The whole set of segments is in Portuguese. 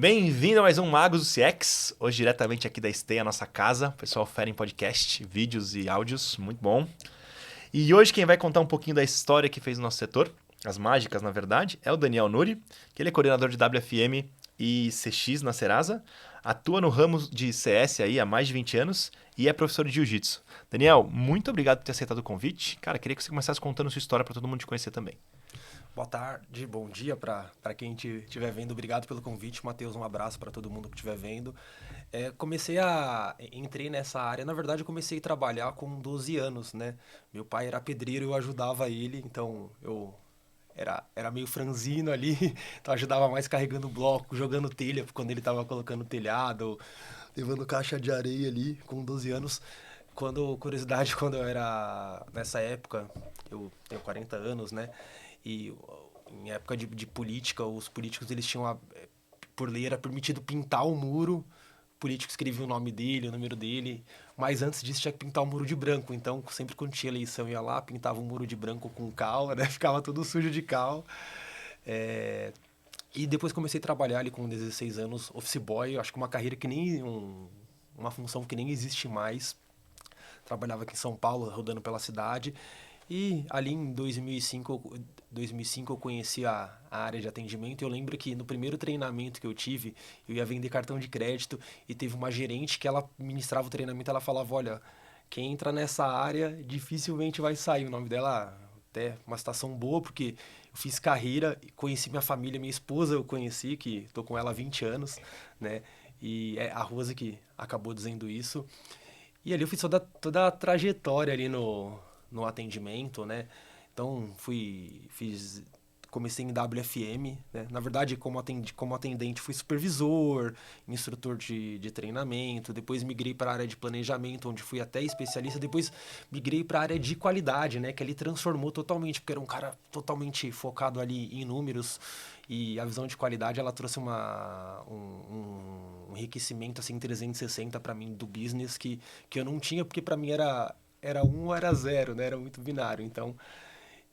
Bem-vindo a mais um Magos do CX, hoje diretamente aqui da Stay, a nossa casa. O pessoal fera em podcast, vídeos e áudios, muito bom. E hoje quem vai contar um pouquinho da história que fez o nosso setor, as mágicas na verdade, é o Daniel Nuri, que ele é coordenador de WFM e CX na Serasa, atua no ramo de CS aí há mais de 20 anos e é professor de Jiu-Jitsu. Daniel, muito obrigado por ter aceitado o convite. Cara, queria que você começasse contando sua história para todo mundo te conhecer também. Boa tarde, bom dia para quem estiver vendo. Obrigado pelo convite, Matheus. Um abraço para todo mundo que estiver vendo. Entrei nessa área. Na verdade, eu comecei a trabalhar com 12 anos, né? Meu pai era pedreiro e eu ajudava ele, então eu era meio franzino ali, então eu ajudava mais carregando bloco, jogando telha quando ele estava colocando telhado, levando caixa de areia ali com 12 anos. Curiosidade, quando eu era nessa época, eu tenho 40 anos, né? E em época de política, os políticos eles tinham, por lei, era permitido pintar o muro. O político escrevia o nome dele, o número dele. Mas antes disso tinha que pintar o muro de branco. Então, sempre quando tinha eleição, ia lá, pintava o muro de branco com cal, né? Ficava tudo sujo de cal. É, E depois comecei a trabalhar ali com 16 anos, office boy. Acho que uma carreira que nem... uma função que nem existe mais. Trabalhava aqui em São Paulo, rodando pela cidade. E ali em 2005 eu conheci a área de atendimento. Eu lembro que no primeiro treinamento que eu tive, eu ia vender cartão de crédito e teve uma gerente que ela ministrava o treinamento. Ela falava: olha, quem entra nessa área dificilmente vai sair. O nome dela até uma citação boa, porque eu fiz carreira, conheci minha família, minha esposa eu conheci, que tô com ela há 20 anos, né? E é a Rosa que acabou dizendo isso. E ali eu fiz toda a trajetória ali no atendimento, né? Então, comecei em WFM, né? Na verdade, como atendente, fui supervisor, instrutor de treinamento, depois migrei para a área de planejamento, onde fui até especialista, depois migrei para a área de qualidade, né? Que ali transformou totalmente, porque era um cara totalmente focado ali em números, e a visão de qualidade, ela trouxe um enriquecimento, assim, 360 para mim do business que eu não tinha, porque para mim era um ou era zero, né? Era muito binário. Então,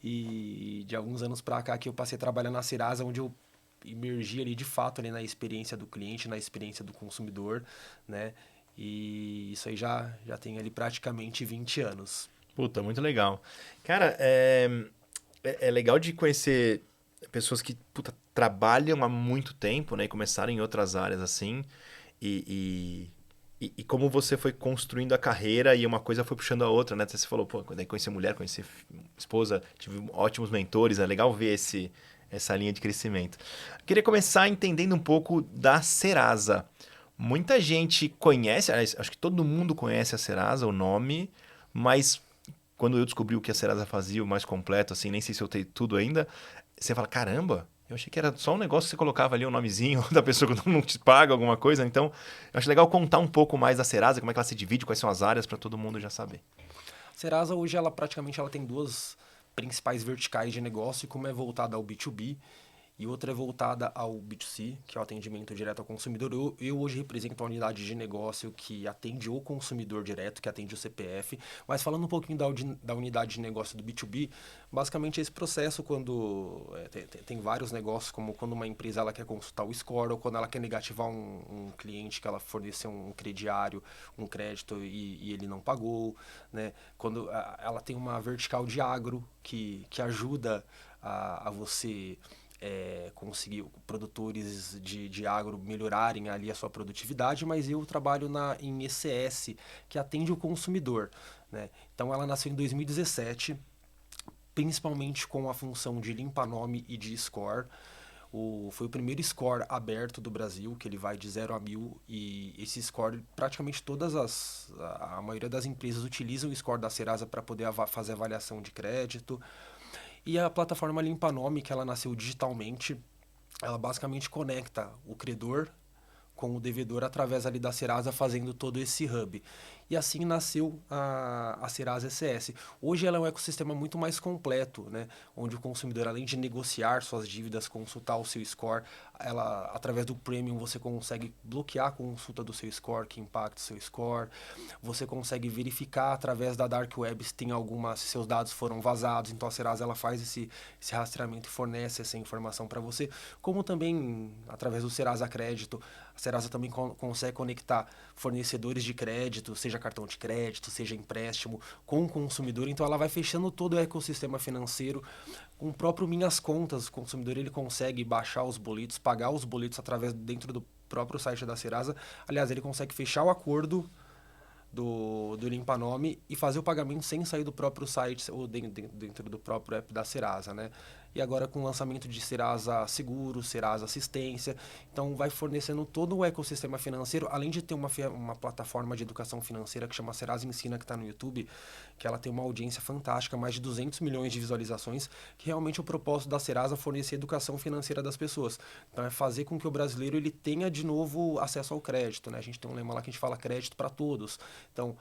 e de alguns anos para cá que eu passei a trabalhar na Serasa, onde eu imergi ali de fato ali na experiência do cliente, na experiência do consumidor, né? E isso aí já tem ali praticamente 20 anos. Puta, muito legal. Cara, é legal de conhecer pessoas que puta, trabalham há muito tempo, né? E começaram em outras áreas assim. E como você foi construindo a carreira e uma coisa foi puxando a outra, né? Você falou, pô, daí conheci mulher, conheci esposa, tive ótimos mentores. É legal ver essa linha de crescimento. Queria começar entendendo um pouco da Serasa. Muita gente conhece, aliás, acho que todo mundo conhece a Serasa, o nome, mas quando eu descobri o que a Serasa fazia, o mais completo, assim, nem sei se eu tenho tudo ainda, você fala, caramba, eu achei que era só um negócio que você colocava ali o nomezinho da pessoa que não te paga alguma coisa. Então, eu acho legal contar um pouco mais da Serasa, como é que ela se divide, quais são as áreas, para todo mundo já saber. Serasa hoje ela praticamente ela tem duas principais verticais de negócio, como é voltada ao B2B e outra é voltada ao B2C, que é o atendimento direto ao consumidor. Eu hoje represento a unidade de negócio que atende o consumidor direto, que atende o CPF. Mas falando um pouquinho da unidade de negócio do B2B, basicamente esse processo quando tem vários negócios, como quando uma empresa ela quer consultar o score, ou quando ela quer negativar um cliente que ela forneceu um crediário, um crédito e ele não pagou, né? Quando ela tem uma vertical de agro que ajuda a você conseguir produtores de agro melhorarem ali a sua produtividade, mas eu trabalho em ECS, que atende o consumidor, né? Então ela nasceu em 2017, principalmente com a função de limpa-nome e de score. Foi o primeiro score aberto do Brasil, que ele vai de 0 a 1000, e esse score, praticamente a maioria das empresas utilizam o score da Serasa para poder fazer avaliação de crédito. E a plataforma Limpa Nome, que ela nasceu digitalmente, ela basicamente conecta o credor com o devedor através ali da Serasa, fazendo todo esse hub. e assim nasceu a Serasa SS. Hoje ela é um ecossistema muito mais completo, né? Onde o consumidor, além de negociar suas dívidas, consultar o seu score, através do Premium você consegue bloquear a consulta do seu score, que impacta o seu score. Você consegue verificar através da Dark Web se seus dados foram vazados. Então a Serasa ela faz esse rastreamento e fornece essa informação para você. Como também através do Serasa Crédito, a Serasa também consegue conectar fornecedores de crédito, seja cartão de crédito, seja empréstimo, com o consumidor. Então ela vai fechando todo o ecossistema financeiro. Com o próprio Minhas Contas, o consumidor ele consegue baixar os boletos, pagar os boletos através dentro do próprio site da Serasa. Aliás, ele consegue fechar o acordo do Limpa Nome e fazer o pagamento sem sair do próprio site ou dentro do próprio app da Serasa, né? E agora com o lançamento de Serasa Seguro, Serasa Assistência, então vai fornecendo todo o ecossistema financeiro, além de ter uma plataforma de educação financeira que chama Serasa Ensina, que está no YouTube, que ela tem uma audiência fantástica, mais de 200 milhões de visualizações, que realmente o propósito da Serasa é fornecer educação financeira das pessoas. Então é fazer com que o brasileiro ele tenha de novo acesso ao crédito, né? A gente tem um lema lá que a gente fala crédito para todos. Então,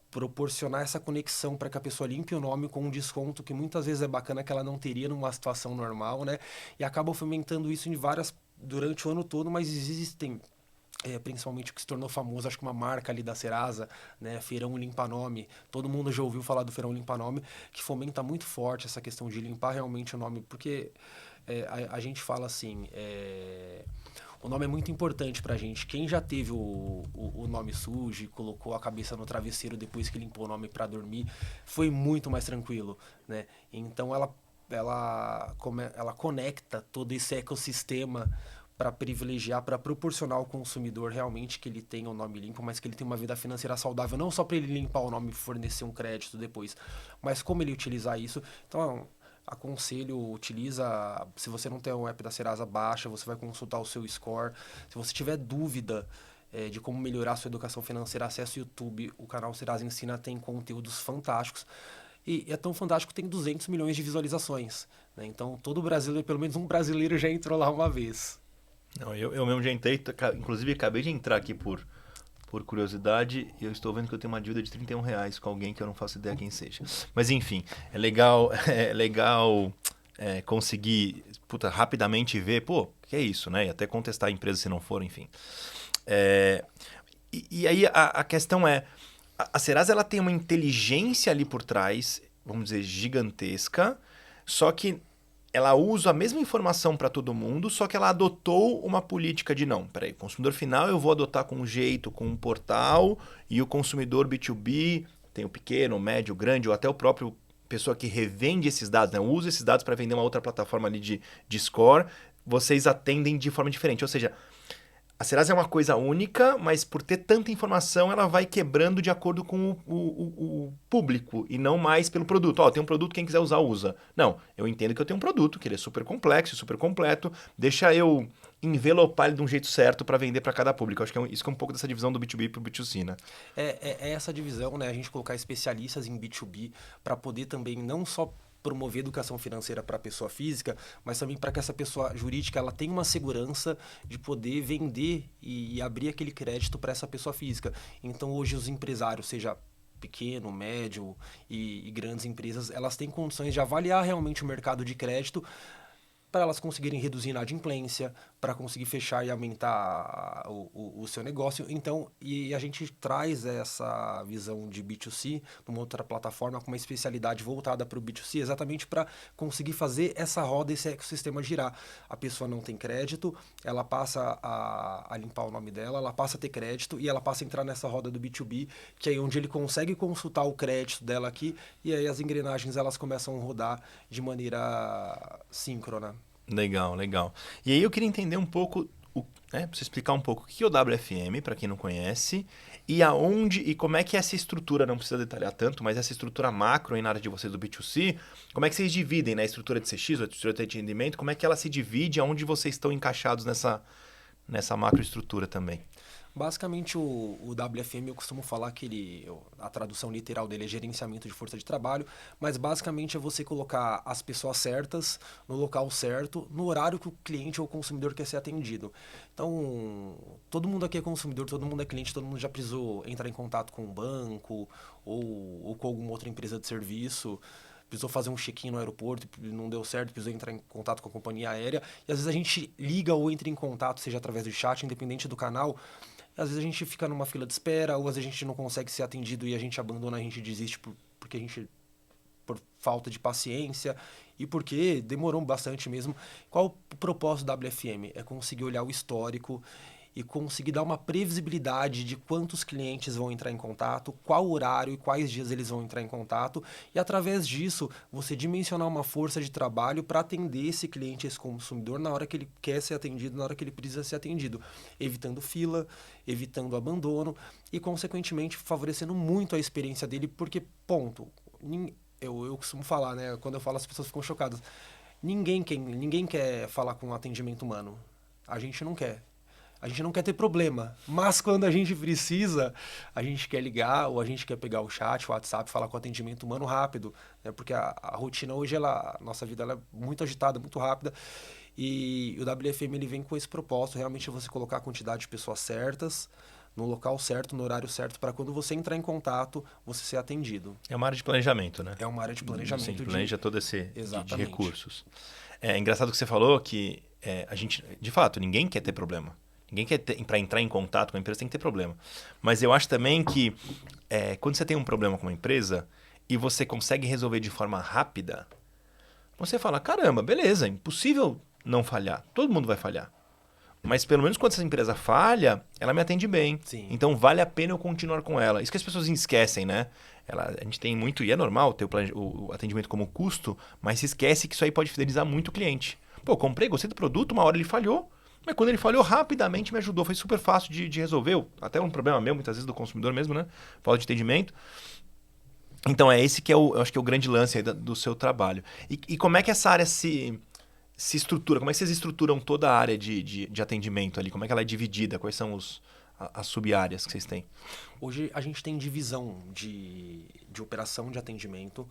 proporcionar essa conexão para que a pessoa limpe o nome com um desconto que muitas vezes é bacana que ela não teria numa situação normal, né? E acabam fomentando isso durante o ano todo, mas existem principalmente o que se tornou famoso, acho que uma marca ali da Serasa, né, Feirão Limpa Nome, todo mundo já ouviu falar do Feirão Limpa Nome, que fomenta muito forte essa questão de limpar realmente o nome, porque a gente fala assim, o nome é muito importante pra gente. Quem já teve o nome sujo e colocou a cabeça no travesseiro depois que limpou o nome pra dormir, foi muito mais tranquilo, né? Então ela conecta todo esse ecossistema para privilegiar, para proporcionar ao consumidor realmente que ele tenha o nome limpo, mas que ele tenha uma vida financeira saudável, não só para ele limpar o nome e fornecer um crédito depois, mas como ele utilizar isso. Então, aconselho, se você não tem o app da Serasa, baixa, você vai consultar o seu score. Se você tiver dúvida de como melhorar a sua educação financeira, acesse o YouTube, o canal Serasa Ensina tem conteúdos fantásticos. E é tão fantástico que tem 200 milhões de visualizações, né? Então, todo brasileiro, pelo menos um brasileiro já entrou lá uma vez. Não, eu mesmo já entrei, inclusive acabei de entrar aqui por curiosidade, e eu estou vendo que eu tenho uma dívida de R$ 31 com alguém que eu não faço ideia quem seja. Mas enfim, é legal conseguir rapidamente ver, que é isso, né? E até contestar a empresa se não for, enfim. E aí a questão é, a Serasa ela tem uma inteligência ali por trás, vamos dizer, gigantesca, só que ela usa a mesma informação para todo mundo, só que ela adotou uma política de não, peraí, consumidor final eu vou adotar com um jeito, com um portal, e o consumidor B2B, tem o pequeno, o médio, o grande, ou até o próprio pessoa que revende esses dados, né? Usa esses dados para vender uma outra plataforma ali de score, vocês atendem de forma diferente, ou seja, a Serasa é uma coisa única, mas por ter tanta informação, ela vai quebrando de acordo com o público e não mais pelo produto. Tem um produto, quem quiser usar, usa. Não, eu entendo que eu tenho um produto, que ele é super complexo, super completo, deixa eu envelopar ele de um jeito certo para vender para cada público. Eu acho que isso que é um pouco dessa divisão do B2B para o B2C, né? É essa divisão, né? A gente colocar especialistas em B2B para poder também não só promover educação financeira para a pessoa física, mas também para que essa pessoa jurídica ela tenha uma segurança de poder vender e abrir aquele crédito para essa pessoa física. Então hoje os empresários, seja pequeno, médio e grandes empresas, elas têm condições de avaliar realmente o mercado de crédito para elas conseguirem reduzir a inadimplência, para conseguir fechar e aumentar o seu negócio. Então, e a gente traz essa visão de B2C numa outra plataforma com uma especialidade voltada para o B2C, exatamente para conseguir fazer essa roda, esse ecossistema girar. A pessoa não tem crédito, ela passa a limpar o nome dela, ela passa a ter crédito e ela passa a entrar nessa roda do B2B, que é onde ele consegue consultar o crédito dela aqui e aí as engrenagens elas começam a rodar de maneira síncrona. Legal, legal. E aí eu queria entender um pouco, para você explicar um pouco o que é o WFM, para quem não conhece, e aonde e como é que essa estrutura, não precisa detalhar tanto, mas essa estrutura macro aí na área de vocês do B2C, como é que vocês dividem, né? A estrutura de CX, a estrutura de atendimento, como é que ela se divide, aonde vocês estão encaixados nessa macroestrutura também? Basicamente, o WFM, eu costumo falar que a tradução literal dele é gerenciamento de força de trabalho, mas basicamente é você colocar as pessoas certas, no local certo, no horário que o cliente ou o consumidor quer ser atendido. Então, todo mundo aqui é consumidor, todo mundo é cliente, todo mundo já precisou entrar em contato com um banco ou com alguma outra empresa de serviço, precisou fazer um check-in no aeroporto, não deu certo, precisou entrar em contato com a companhia aérea, e às vezes a gente liga ou entra em contato, seja através do chat, independente do canal. Às vezes a gente fica numa fila de espera, ou às vezes a gente não consegue ser atendido e a gente abandona, a gente desiste porque a gente por falta de paciência e porque demorou bastante mesmo. Qual o propósito da WFM? É conseguir olhar o histórico e conseguir dar uma previsibilidade de quantos clientes vão entrar em contato, qual horário e quais dias eles vão entrar em contato, e através disso você dimensionar uma força de trabalho para atender esse cliente, esse consumidor, na hora que ele quer ser atendido, na hora que ele precisa ser atendido, evitando fila, evitando abandono e, consequentemente, favorecendo muito a experiência dele, porque, ponto, eu costumo falar, né? Quando eu falo, as pessoas ficam chocadas. Ninguém quer falar com atendimento humano. A gente não quer. A gente não quer ter problema, mas quando a gente precisa, a gente quer ligar ou a gente quer pegar o chat, o WhatsApp, falar com atendimento humano rápido, né? Porque a rotina hoje, a nossa vida ela é muito agitada, muito rápida, e o WFM ele vem com esse propósito, realmente você colocar a quantidade de pessoas certas, no local certo, no horário certo, para quando você entrar em contato, você ser atendido. É uma área de planejamento, né? É uma área de Sim, planejamento planeja todo esse de Exatamente. recursos. É engraçado que você falou que a gente, de fato, ninguém quer ter problema. Ninguém quer ter, para entrar em contato com a empresa tem que ter problema. Mas eu acho também que quando você tem um problema com uma empresa e você consegue resolver de forma rápida, você fala, caramba, beleza, impossível não falhar. Todo mundo vai falhar. Mas pelo menos quando essa empresa falha, ela me atende bem. Sim. Então vale a pena eu continuar com ela. Isso que as pessoas esquecem, né? A gente tem muito, e é normal ter o atendimento como custo, mas se esquece que isso aí pode fidelizar muito o cliente. Pô, comprei, gostei do produto, uma hora ele falhou, mas quando ele falhou, rapidamente me ajudou. Foi super fácil de resolver. Até um problema meu, muitas vezes, do consumidor mesmo, né? Falta de atendimento. Então é esse que eu acho que é o grande lance aí do seu trabalho. E como é que essa área se estrutura? Como é que vocês estruturam toda a área de atendimento ali? Como é que ela é dividida? Quais são as sub-áreas que vocês têm? Hoje a gente tem divisão de operação de atendimento,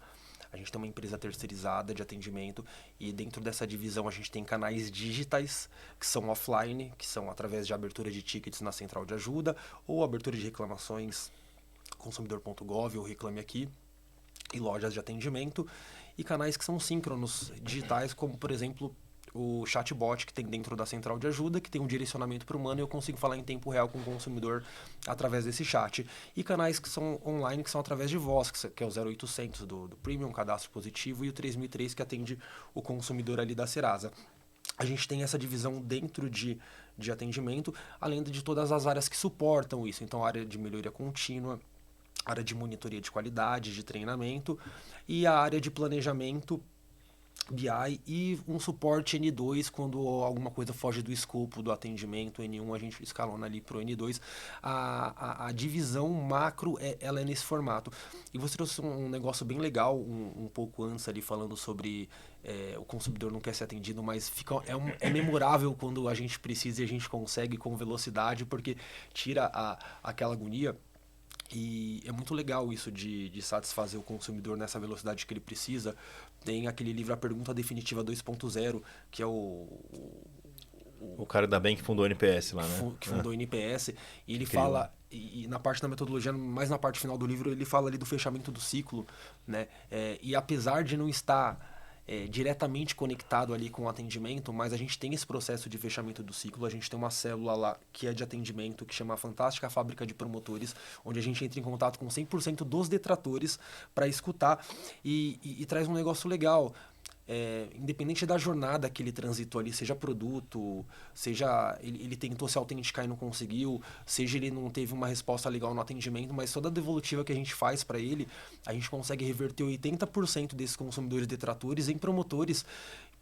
a gente tem uma empresa terceirizada de atendimento e dentro dessa divisão a gente tem canais digitais que são offline, que são através de abertura de tickets na central de ajuda ou abertura de reclamações consumidor.gov ou Reclame Aqui e lojas de atendimento e canais que são síncronos digitais, como por exemplo o chatbot que tem dentro da central de ajuda, que tem um direcionamento para o humano e eu consigo falar em tempo real com o consumidor através desse chat. E canais que são online, que são através de voz, que é o 0800 do Premium, cadastro positivo, e o 3003 que atende o consumidor ali da Serasa. A gente tem essa divisão dentro de atendimento, além de todas as áreas que suportam isso. Então, a área de melhoria contínua, área de monitoria de qualidade, de treinamento e a área de planejamento BI e um suporte N2 quando alguma coisa foge do escopo do atendimento N1, a gente escalona ali para o N2. A divisão macro ela é nesse formato. E você trouxe um negócio bem legal um pouco antes ali falando sobre o consumidor não quer ser atendido, mas é memorável quando a gente precisa e a gente consegue com velocidade, porque tira aquela agonia. E é muito legal isso de satisfazer o consumidor nessa velocidade que ele precisa. Tem aquele livro A Pergunta Definitiva 2.0, que é o cara da Bem que fundou o NPS lá, né? Que fundou o NPS. E ele Incrível. fala, e na parte da metodologia, mais na parte final do livro, ele fala ali do fechamento do ciclo, né? E apesar de não estar diretamente conectado ali com o atendimento, mas a gente tem esse processo de fechamento do ciclo, a gente tem uma célula lá que é de atendimento, que chama a Fantástica Fábrica de Promotores, onde a gente entra em contato com 100% dos detratores para escutar e traz um negócio legal. Independente da jornada que ele transitou ali, seja produto, seja ele tentou se autenticar e não conseguiu, seja ele não teve uma resposta legal no atendimento, mas toda a devolutiva que a gente faz para ele, a gente consegue reverter 80% desses consumidores detratores em promotores,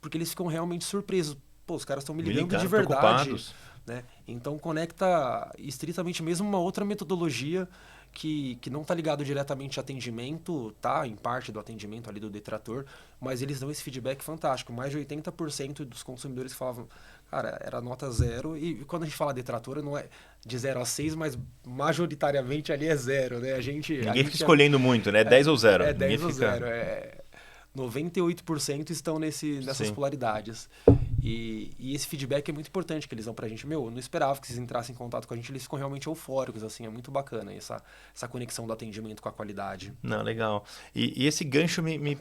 porque eles ficam realmente surpresos. Pô, os caras estão me ligando de verdade. Né? Então conecta estritamente mesmo uma outra metodologia que não está ligado diretamente a atendimento, tá? Em parte do atendimento ali do detrator, mas eles dão esse feedback fantástico. Mais de 80% dos consumidores falavam, cara, era nota 0. E quando a gente fala detrator, não é de 0 a 6, mas majoritariamente ali é 0, né? Ninguém fica escolhendo muito, né? 10 ou 0. É 10 Ninguém ou fica... 0. 98% estão nessas Sim. polaridades. E esse feedback é muito importante que eles dão pra gente. Eu não esperava que vocês entrassem em contato com a gente, eles ficam realmente eufóricos, assim, é muito bacana essa conexão do atendimento com a qualidade. Não, legal. E esse gancho me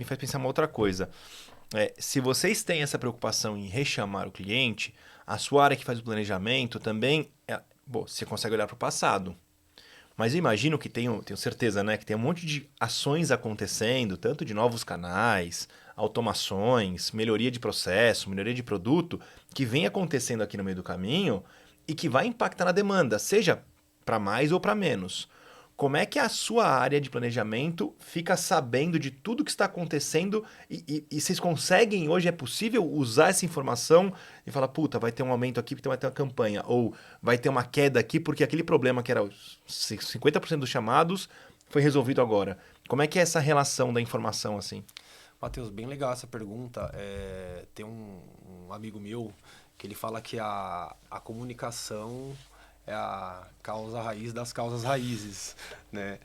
faz pensar uma outra coisa. Se vocês têm essa preocupação em rechamar o cliente, a sua área que faz o planejamento também, você consegue olhar para o passado. Mas eu imagino que tenho certeza, né, que tem um monte de ações acontecendo, tanto de novos canais, automações, melhoria de processo, melhoria de produto, que vem acontecendo aqui no meio do caminho e que vai impactar na demanda, seja para mais ou para menos. Como é que a sua área de planejamento fica sabendo de tudo que está acontecendo e vocês conseguem, hoje é possível usar essa informação e falar, puta, vai ter um aumento aqui porque vai ter uma campanha, ou vai ter uma queda aqui porque aquele problema que era 50% dos chamados foi resolvido agora. Como é que é essa relação da informação assim? Matheus, bem legal essa pergunta. Tem um amigo meu que ele fala que a comunicação é a causa raiz das causas raízes, né?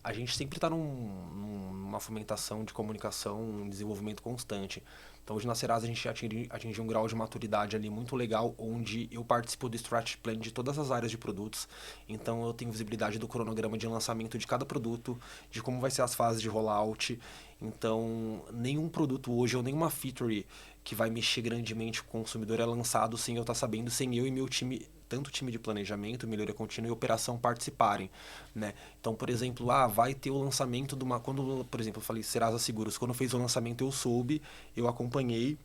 A gente sempre está numa fomentação de comunicação, um desenvolvimento constante. Então, hoje na Serasa a gente atingiu um grau de maturidade ali muito legal, onde eu participo do Strategy Plan de todas as áreas de produtos. Então, eu tenho visibilidade do cronograma de lançamento de cada produto, de como vai ser as fases de rollout. Então, nenhum produto hoje ou nenhuma feature que vai mexer grandemente com o consumidor é lançado sem eu estar sabendo, sem eu e meu time, tanto o time de planejamento, melhoria contínua e operação participarem, né? Então, por exemplo, vai ter o lançamento de quando, por exemplo, eu falei Serasa Seguros, quando fez o lançamento eu soube, eu acompanhei,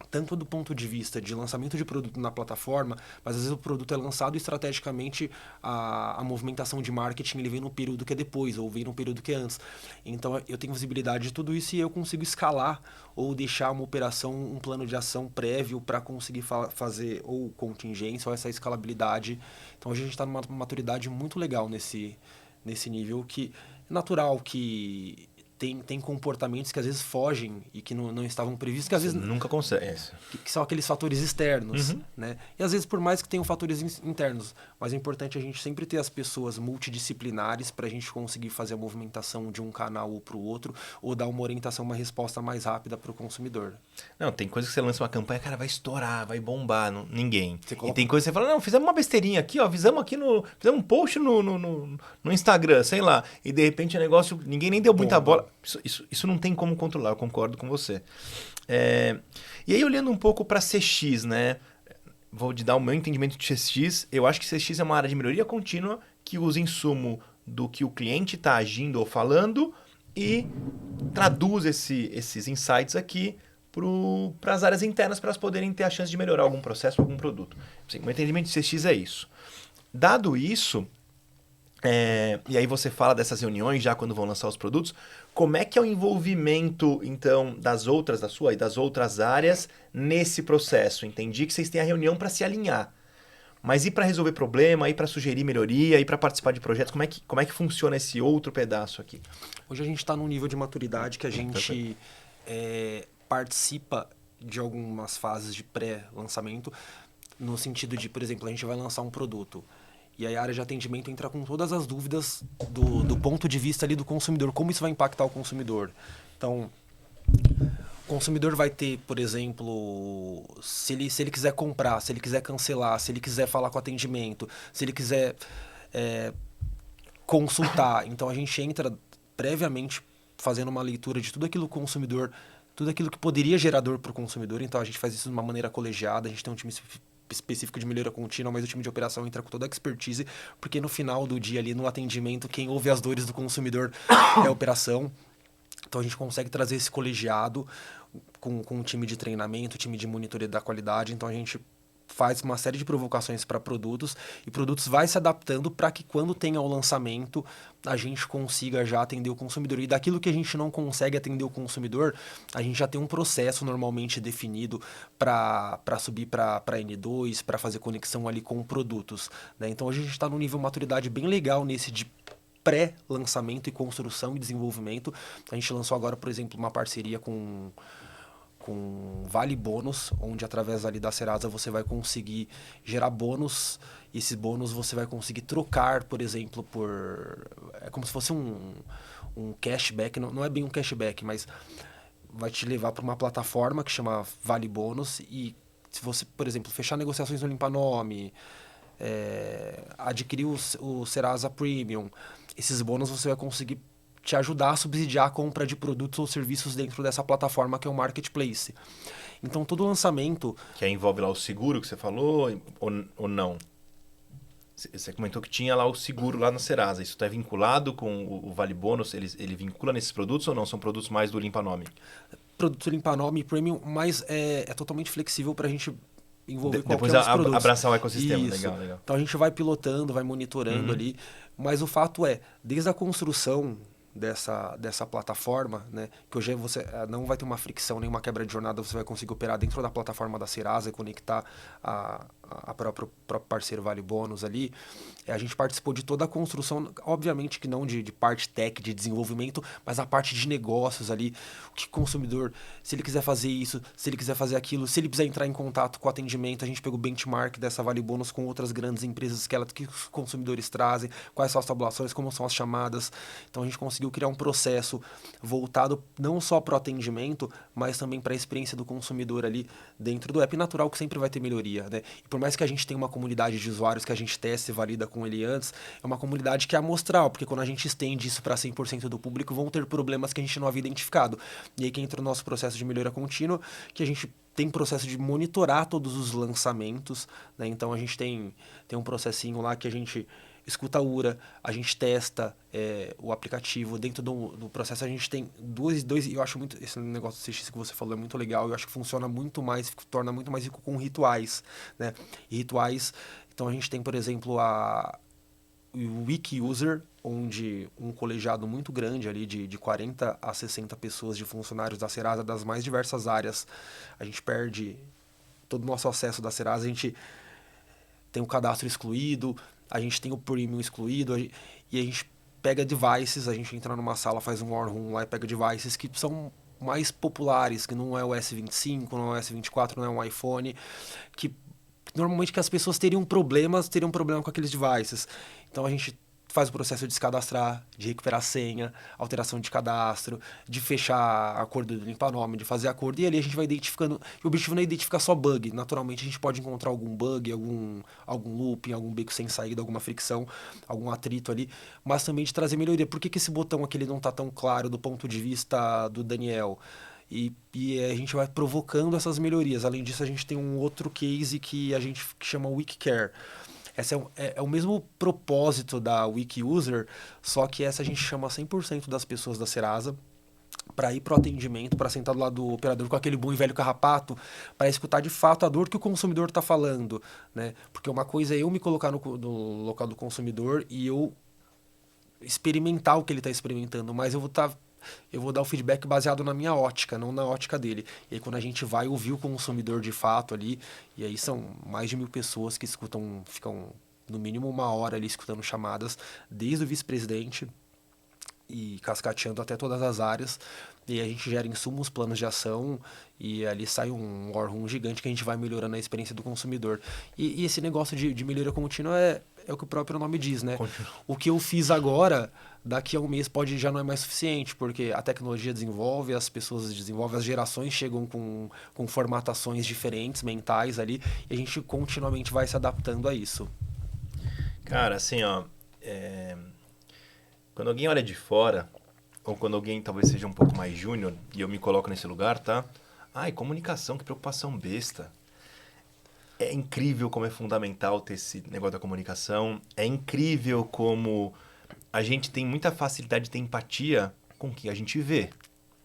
tanto do ponto de vista de lançamento de produto na plataforma, mas às vezes o produto é lançado e estrategicamente a movimentação de marketing ele vem no período que é depois, ou vem no período que é antes. Então eu tenho visibilidade de tudo isso e eu consigo escalar ou deixar uma operação, um plano de ação prévio para conseguir fazer ou contingência ou essa escalabilidade. Então hoje a gente está numa maturidade muito legal nesse nível que é natural que tem comportamentos que às vezes fogem e que não estavam previstos, que às vezes nunca consegue. Que são aqueles fatores externos, Uhum. né? E às vezes por mais que tenham fatores internos, mas é importante a gente sempre ter as pessoas multidisciplinares para a gente conseguir fazer a movimentação de um canal ou para o outro, ou dar uma orientação, uma resposta mais rápida para o consumidor. Não, tem coisa que você lança uma campanha, cara, vai estourar, vai bombar, ninguém. Coloca... E tem coisa que você fala, não, fizemos uma besteirinha aqui, ó, fizemos um post no Instagram, sei lá, e de repente o negócio, ninguém nem deu muita bola. Isso não tem como controlar, eu concordo com você. E aí, olhando um pouco para CX, né? Vou te dar o meu entendimento de CX. Eu acho que CX é uma área de melhoria contínua que usa insumo do que o cliente está agindo ou falando e traduz esses insights aqui para as áreas internas para elas poderem ter a chance de melhorar algum processo, algum produto. Assim, o meu entendimento de CX é isso. Dado isso, e aí você fala dessas reuniões já quando vão lançar os produtos, como é que é o envolvimento, então, das outras áreas nesse processo? Entendi que vocês têm a reunião para se alinhar, mas e para resolver problema, e para sugerir melhoria, e para participar de projetos, como é que funciona esse outro pedaço aqui? Hoje a gente está num nível de maturidade que a gente participa de algumas fases de pré-lançamento, no sentido de, por exemplo, a gente vai lançar um produto. E aí a área de atendimento entra com todas as dúvidas do ponto de vista ali do consumidor, como isso vai impactar o consumidor. Então, o consumidor vai ter, por exemplo, se ele quiser comprar, se ele quiser cancelar, se ele quiser falar com atendimento, se ele quiser consultar. Então a gente entra previamente fazendo uma leitura de tudo aquilo que o consumidor, tudo aquilo que poderia gerar dor para o consumidor. Então a gente faz isso de uma maneira colegiada, a gente tem um time específico de melhoria contínua, mas o time de operação entra com toda a expertise, porque no final do dia ali no atendimento, quem ouve as dores do consumidor é a operação. Então a gente consegue trazer esse colegiado com um time de treinamento, time de monitoria da qualidade, então a gente faz uma série de provocações para produtos e produtos vai se adaptando para que quando tenha o lançamento a gente consiga já atender o consumidor. E daquilo que a gente não consegue atender o consumidor, a gente já tem um processo normalmente definido para subir para N2, para fazer conexão ali com produtos, né? Então hoje a gente está num nível de maturidade bem legal nesse de pré-lançamento e construção e desenvolvimento. A gente lançou agora, por exemplo, uma parceria com Vale Bônus, onde através ali da Serasa você vai conseguir gerar bônus. E esses bônus você vai conseguir trocar, por exemplo, por... É como se fosse um cashback, não é bem um cashback, mas vai te levar para uma plataforma que chama Vale Bônus e se você, por exemplo, fechar negociações no Limpa Nome, adquirir o Serasa Premium, esses bônus você vai conseguir te ajudar a subsidiar a compra de produtos ou serviços dentro dessa plataforma que é o Marketplace. Então, todo lançamento... Que aí envolve lá o seguro que você falou ou não? Você comentou que tinha lá o seguro lá na Serasa. Isso está vinculado com o Vale Bônus? Ele vincula nesses produtos ou não? São produtos mais do Limpa Nome? Produto Limpa Nome Premium, mas é totalmente flexível para a gente envolver qualquer depois um dos produtos. abraçar o ecossistema. Isso. Legal. Então a gente vai pilotando, vai monitorando ali, mas o fato é, desde a construção dessa plataforma, né, que hoje você não vai ter uma fricção, nenhuma quebra de jornada, você vai conseguir operar dentro da plataforma da Serasa e conectar a próprio parceiro Vale Bônus ali. A gente participou de toda a construção, obviamente que não de parte tech, de desenvolvimento, mas a parte de negócios ali, o que o consumidor, se ele quiser fazer isso, se ele quiser fazer aquilo, se ele precisar entrar em contato com o atendimento, a gente pegou o benchmark dessa Vale Bônus com outras grandes empresas que os consumidores trazem, quais são as tabulações, como são as chamadas. Então a gente conseguiu criar um processo voltado não só para o atendimento, mas também para a experiência do consumidor ali dentro do app. Natural que sempre vai ter melhoria, né? E por mais que a gente tenha uma comunidade de usuários que a gente teste e valida com ele antes, é uma comunidade que é amostral, porque quando a gente estende isso para 100% do público, vão ter problemas que a gente não havia identificado. E aí que entra o nosso processo de melhoria contínua, que a gente tem processo de monitorar todos os lançamentos, né? Então a gente tem um processinho lá que a gente escuta a URA, a gente testa o aplicativo. Dentro do processo a gente tem dois, e eu acho muito, esse negócio do CX que você falou é muito legal, eu acho que funciona muito mais, torna muito mais rico com rituais, né? E rituais, então a gente tem, por exemplo, o Wiki User, onde um colegiado muito grande ali de 40 a 60 pessoas de funcionários da Serasa das mais diversas áreas, a gente perde todo o nosso acesso da Serasa, a gente tem o cadastro excluído, a gente tem o premium excluído, e a gente pega devices, a gente entra numa sala, faz um war room lá e pega devices que são mais populares, que não é o S25, não é o S24, não é um iPhone, que normalmente que as pessoas teriam problema com aqueles devices. Então a gente faz o processo de descadastrar, de recuperar a senha, alteração de cadastro, de fechar acordo do limpa-nome, de fazer acordo, e ali a gente vai identificando. E o objetivo não é identificar só bug. Naturalmente a gente pode encontrar algum bug, algum looping, algum beco sem saída, alguma fricção, algum atrito ali, mas também de trazer melhoria. Por que esse botão aqui ele não está tão claro do ponto de vista do Daniel? E a gente vai provocando essas melhorias. Além disso, a gente tem um outro case que a gente chama WikiCare. Esse é o mesmo propósito da Wiki User, só que essa a gente chama 100% das pessoas da Serasa para ir para o atendimento, para sentar do lado do operador com aquele bom e velho carrapato, para escutar de fato a dor que o consumidor está falando, né? Porque uma coisa é eu me colocar no local do consumidor e eu experimentar o que ele está experimentando, mas eu vou dar o feedback baseado na minha ótica, não na ótica dele. E aí quando a gente vai ouvir o consumidor de fato ali, e aí são mais de 1.000 pessoas que escutam, ficam no mínimo 1 hora ali escutando chamadas, desde o vice-presidente e cascateando até todas as áreas, e a gente gera insumos, planos de ação, e ali sai um war room gigante que a gente vai melhorando a experiência do consumidor. E esse negócio de melhoria contínua é o que o próprio nome diz, né? O que eu fiz agora, daqui a um mês já não é mais suficiente, porque a tecnologia desenvolve, as pessoas desenvolvem, as gerações chegam com formatações diferentes, mentais ali, e a gente continuamente vai se adaptando a isso. Cara, assim, ó, quando alguém olha de fora, ou quando alguém talvez seja um pouco mais júnior, e eu me coloco nesse lugar, tá? Ai, comunicação, que preocupação besta. É incrível como é fundamental ter esse negócio da comunicação. É incrível como a gente tem muita facilidade de ter empatia com o que a gente vê.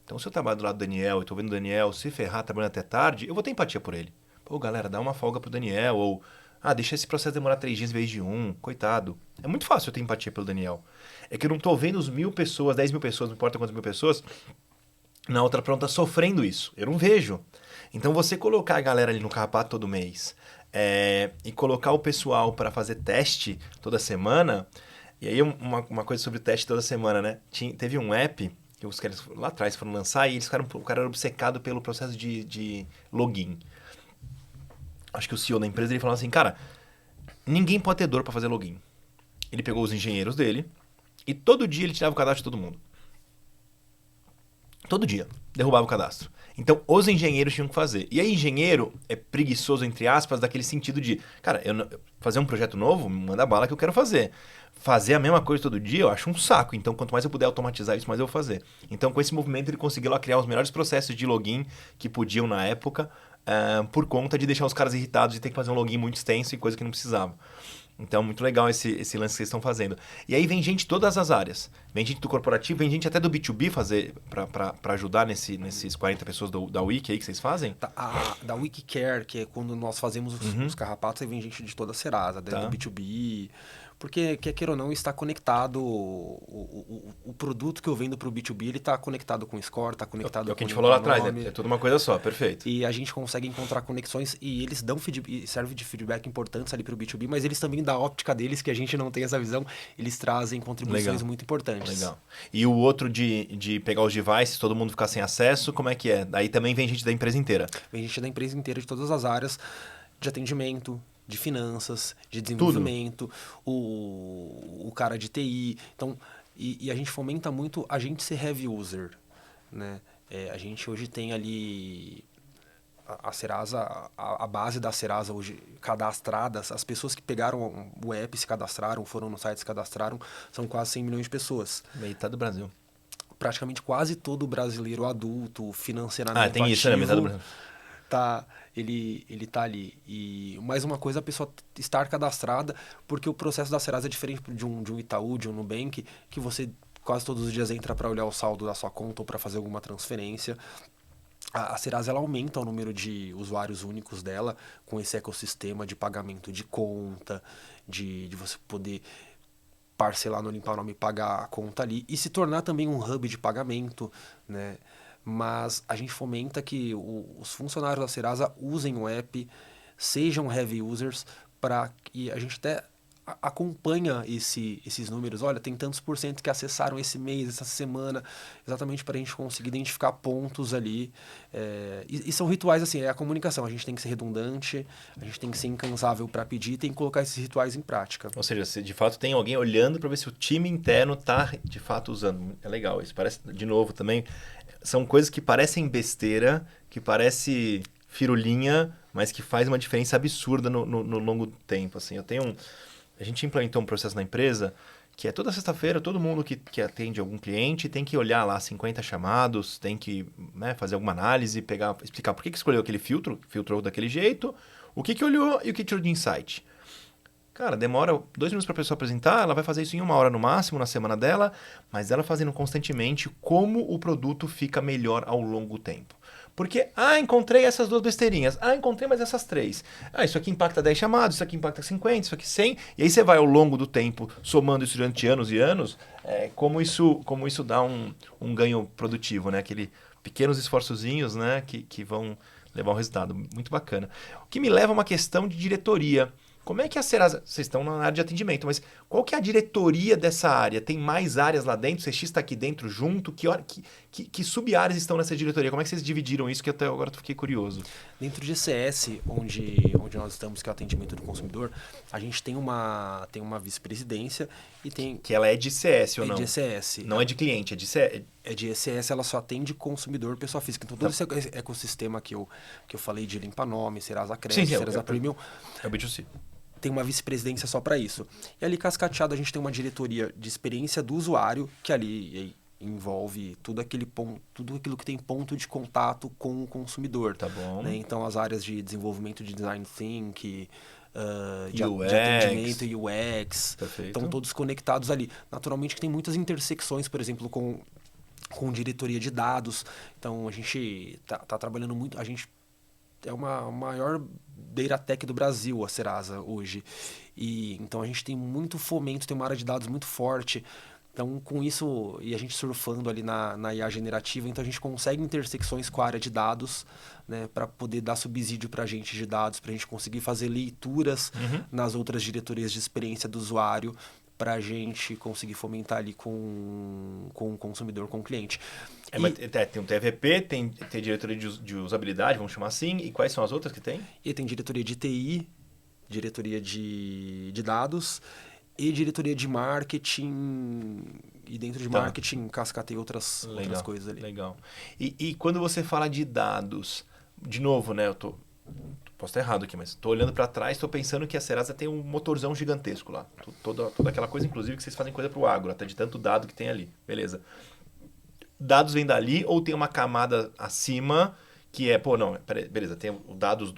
Então, se eu trabalho do lado do Daniel e estou vendo o Daniel se ferrar trabalhando até tarde, eu vou ter empatia por ele. Pô, galera, dá uma folga pro Daniel, ou deixa esse processo demorar 3 dias em vez de um, coitado. É muito fácil eu ter empatia pelo Daniel. É que eu não tô vendo os 1.000 pessoas, 10.000 pessoas, não importa quantas mil pessoas, na outra pronta sofrendo isso. Eu não vejo. Então você colocar a galera ali no carrapato todo mês e colocar o pessoal para fazer teste toda semana. E aí uma coisa sobre o teste toda semana, né? Teve um app que os caras lá atrás foram lançar e o cara era obcecado pelo processo de login. Acho que o CEO da empresa ele falou assim, cara, ninguém pode ter dor para fazer login. Ele pegou os engenheiros dele e todo dia ele tirava o cadastro de todo mundo. Todo dia. Derrubava o cadastro. Então, os engenheiros tinham que fazer. E aí, engenheiro é preguiçoso, entre aspas, daquele sentido de... Cara, fazer um projeto novo, manda bala que eu quero fazer. Fazer a mesma coisa todo dia, eu acho um saco. Então, quanto mais eu puder automatizar isso, mais eu vou fazer. Então, com esse movimento, ele conseguiu lá criar os melhores processos de login que podiam na época, por conta de deixar os caras irritados de ter que fazer um login muito extenso e coisa que não precisava. Então, muito legal esse lance que vocês estão fazendo. E aí vem gente de todas as áreas. Vem gente do corporativo, vem gente até do B2B fazer para ajudar nesses 40 pessoas da Wiki aí que vocês fazem? Da WikiCare, que é quando nós fazemos os carrapatos, aí vem gente de toda a Serasa, do B2B. Porque, quer queira ou não, está conectado. O produto que eu vendo para o B2B, ele está conectado com o Score, está conectado com o É o que a gente falou lá atrás, né? É tudo uma coisa só, perfeito. E a gente consegue encontrar conexões e eles dão serve de feedback importantes ali para o B2B, mas eles também, da óptica deles, que a gente não tem essa visão, eles trazem contribuições muito importantes. Legal. E o outro de pegar os devices, todo mundo ficar sem acesso, como é que é? Aí também vem gente da empresa inteira. Vem gente da empresa inteira, de todas as áreas, de atendimento, de finanças, de desenvolvimento, o cara de TI. Então, e a gente fomenta muito a gente ser heavy user, né? A gente hoje tem ali a Serasa, a base da Serasa hoje cadastradas, as pessoas que pegaram o app, se cadastraram, foram no site, se cadastraram, são quase 100 milhões de pessoas. Metade do Brasil. Praticamente quase todo brasileiro adulto, financeiramente tem isso, né? Metade do Brasil. Ele tá ali. E mais uma coisa, a pessoa estar cadastrada, porque o processo da Serasa é diferente de um Itaú, de um Nubank, que você quase todos os dias entra para olhar o saldo da sua conta ou para fazer alguma transferência. A Serasa ela aumenta o número de usuários únicos dela com esse ecossistema de pagamento de conta, de você poder parcelar no Limpa Nome e pagar a conta ali e se tornar também um hub de pagamento, né? Mas a gente fomenta que os funcionários da Serasa usem o app, sejam heavy users, e a gente até acompanha esses números. Olha, tem tantos por cento que acessaram esse mês, essa semana, exatamente para a gente conseguir identificar pontos ali. E são rituais assim, é a comunicação. A gente tem que ser redundante, a gente tem que ser incansável para pedir e tem que colocar esses rituais em prática. Ou seja, se de fato tem alguém olhando para ver se o time interno está de fato usando. É legal. Isso parece, de novo, também... São coisas que parecem besteira, que parece firulinha, mas que faz uma diferença absurda no longo tempo. Assim, a gente implementou um processo na empresa que é toda sexta-feira, todo mundo que atende algum cliente tem que olhar lá 50 chamados, tem que fazer alguma análise, explicar por que escolheu aquele filtrou daquele jeito, o que olhou e o que tirou de insight. Cara, demora 2 minutos para a pessoa apresentar, ela vai fazer isso em 1 hora no máximo, na semana dela, mas ela fazendo constantemente como o produto fica melhor ao longo do tempo. Porque, encontrei essas 2 besteirinhas, encontrei mais essas 3. Isso aqui impacta 10 chamados, isso aqui impacta 50, isso aqui 100, e aí você vai ao longo do tempo, somando isso durante anos e anos, como isso dá um ganho produtivo, né? Aquele pequenos esforçozinhos, né? Que vão levar ao resultado. Muito bacana. O que me leva a uma questão de diretoria. Como é que a Serasa... Vocês estão na área de atendimento, mas qual que é a diretoria dessa área? Tem mais áreas lá dentro? O CX está aqui dentro junto? Que sub-áreas estão nessa diretoria? Como é que vocês dividiram isso? Que até agora eu fiquei curioso. Dentro de CS, onde nós estamos, que é o atendimento do consumidor, a gente tem uma vice-presidência e tem... Que ela é de CS ou não? É de CS. Não é de cliente, é de CS? É de CS, ela só atende consumidor, pessoa física. Então, todo esse ecossistema que eu falei de Limpa Nome, Serasa Crédito, Serasa Premium... É o B2C. Tem uma vice-presidência só para isso. E ali, cascateado, a gente tem uma diretoria de experiência do usuário, que ali envolve tudo aquilo que tem ponto de contato com o consumidor. Tá bom. Né? Então, as áreas de desenvolvimento de design thinking, de UX. atendimento e UX, Perfeito. estão todos conectados ali. Naturalmente que tem muitas intersecções, por exemplo, com diretoria de dados. Então, a gente tá trabalhando muito... é uma maior data tech do Brasil, a Serasa, hoje. E então a gente tem muito fomento, tem uma área de dados muito forte. Então, com isso, e a gente surfando ali na IA generativa, então a gente consegue intersecções com a área de dados, né, para poder dar subsídio para a gente de dados, para a gente conseguir fazer leituras nas outras diretorias de experiência do usuário, para a gente conseguir fomentar ali com o consumidor, com o cliente. Mas tem um TVP, tem diretoria de usabilidade, vamos chamar assim, e quais são as outras que tem? E tem diretoria de TI, diretoria de dados e diretoria de marketing, e dentro de marketing cascateia outras coisas ali. Legal. E quando você fala de dados, de novo, né, posso estar errado aqui, mas estou olhando para trás, estou pensando que a Serasa tem um motorzão gigantesco lá. Toda aquela coisa, inclusive, que vocês fazem coisa para o agro, até de tanto dado que tem ali. Beleza. Dados vêm dali ou tem uma camada acima que é, beleza, tem os dados,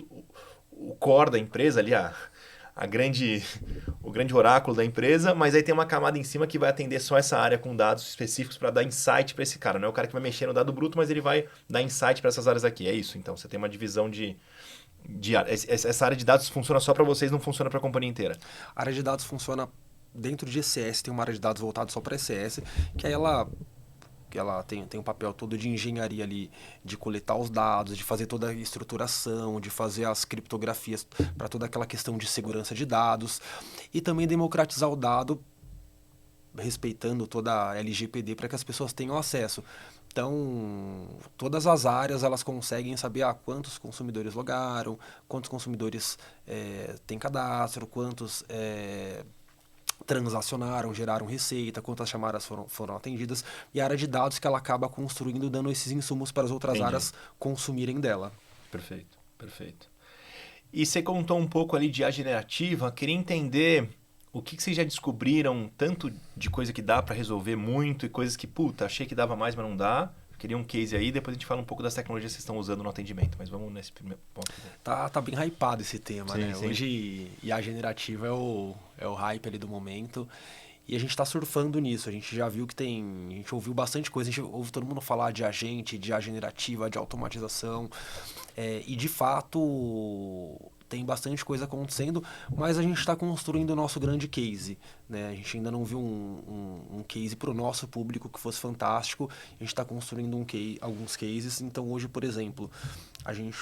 o core da empresa ali, o grande oráculo da empresa, mas aí tem uma camada em cima que vai atender só essa área com dados específicos para dar insight para esse cara. Não é o cara que vai mexer no dado bruto, mas ele vai dar insight para essas áreas aqui. É isso, então. Você tem uma divisão de essa área de dados funciona só para vocês, não funciona para a companhia inteira. A área de dados funciona dentro de ECS, tem uma área de dados voltada só para ECS, que aí ela tem um papel todo de engenharia ali, de coletar os dados, de fazer toda a estruturação, de fazer as criptografias para toda aquela questão de segurança de dados e também democratizar o dado, respeitando toda a LGPD para que as pessoas tenham acesso. Então, todas as áreas elas conseguem saber quantos consumidores logaram, quantos consumidores têm cadastro, quantos transacionaram, geraram receita, quantas chamadas foram atendidas, e a área de dados que ela acaba construindo, dando esses insumos para as outras áreas consumirem dela. Perfeito, perfeito. E você contou um pouco ali de IA generativa, queria entender o que vocês já descobriram, tanto de coisa que dá para resolver muito e coisas que, achei que dava mais, mas não dá. Queria um case aí, depois a gente fala um pouco das tecnologias que vocês estão usando no atendimento, mas vamos nesse primeiro ponto. Tá bem hypado esse tema, sim, né? Sim. Hoje, IA generativa é o hype ali do momento, e a gente tá surfando nisso. A gente já viu que a gente ouviu bastante coisa, a gente ouve todo mundo falar de agente, de IA generativa, de automatização, e de fato tem bastante coisa acontecendo, mas a gente está construindo o nosso grande case, né? A gente ainda não viu um case para o nosso público que fosse fantástico. A gente está construindo alguns cases. Então hoje, por exemplo,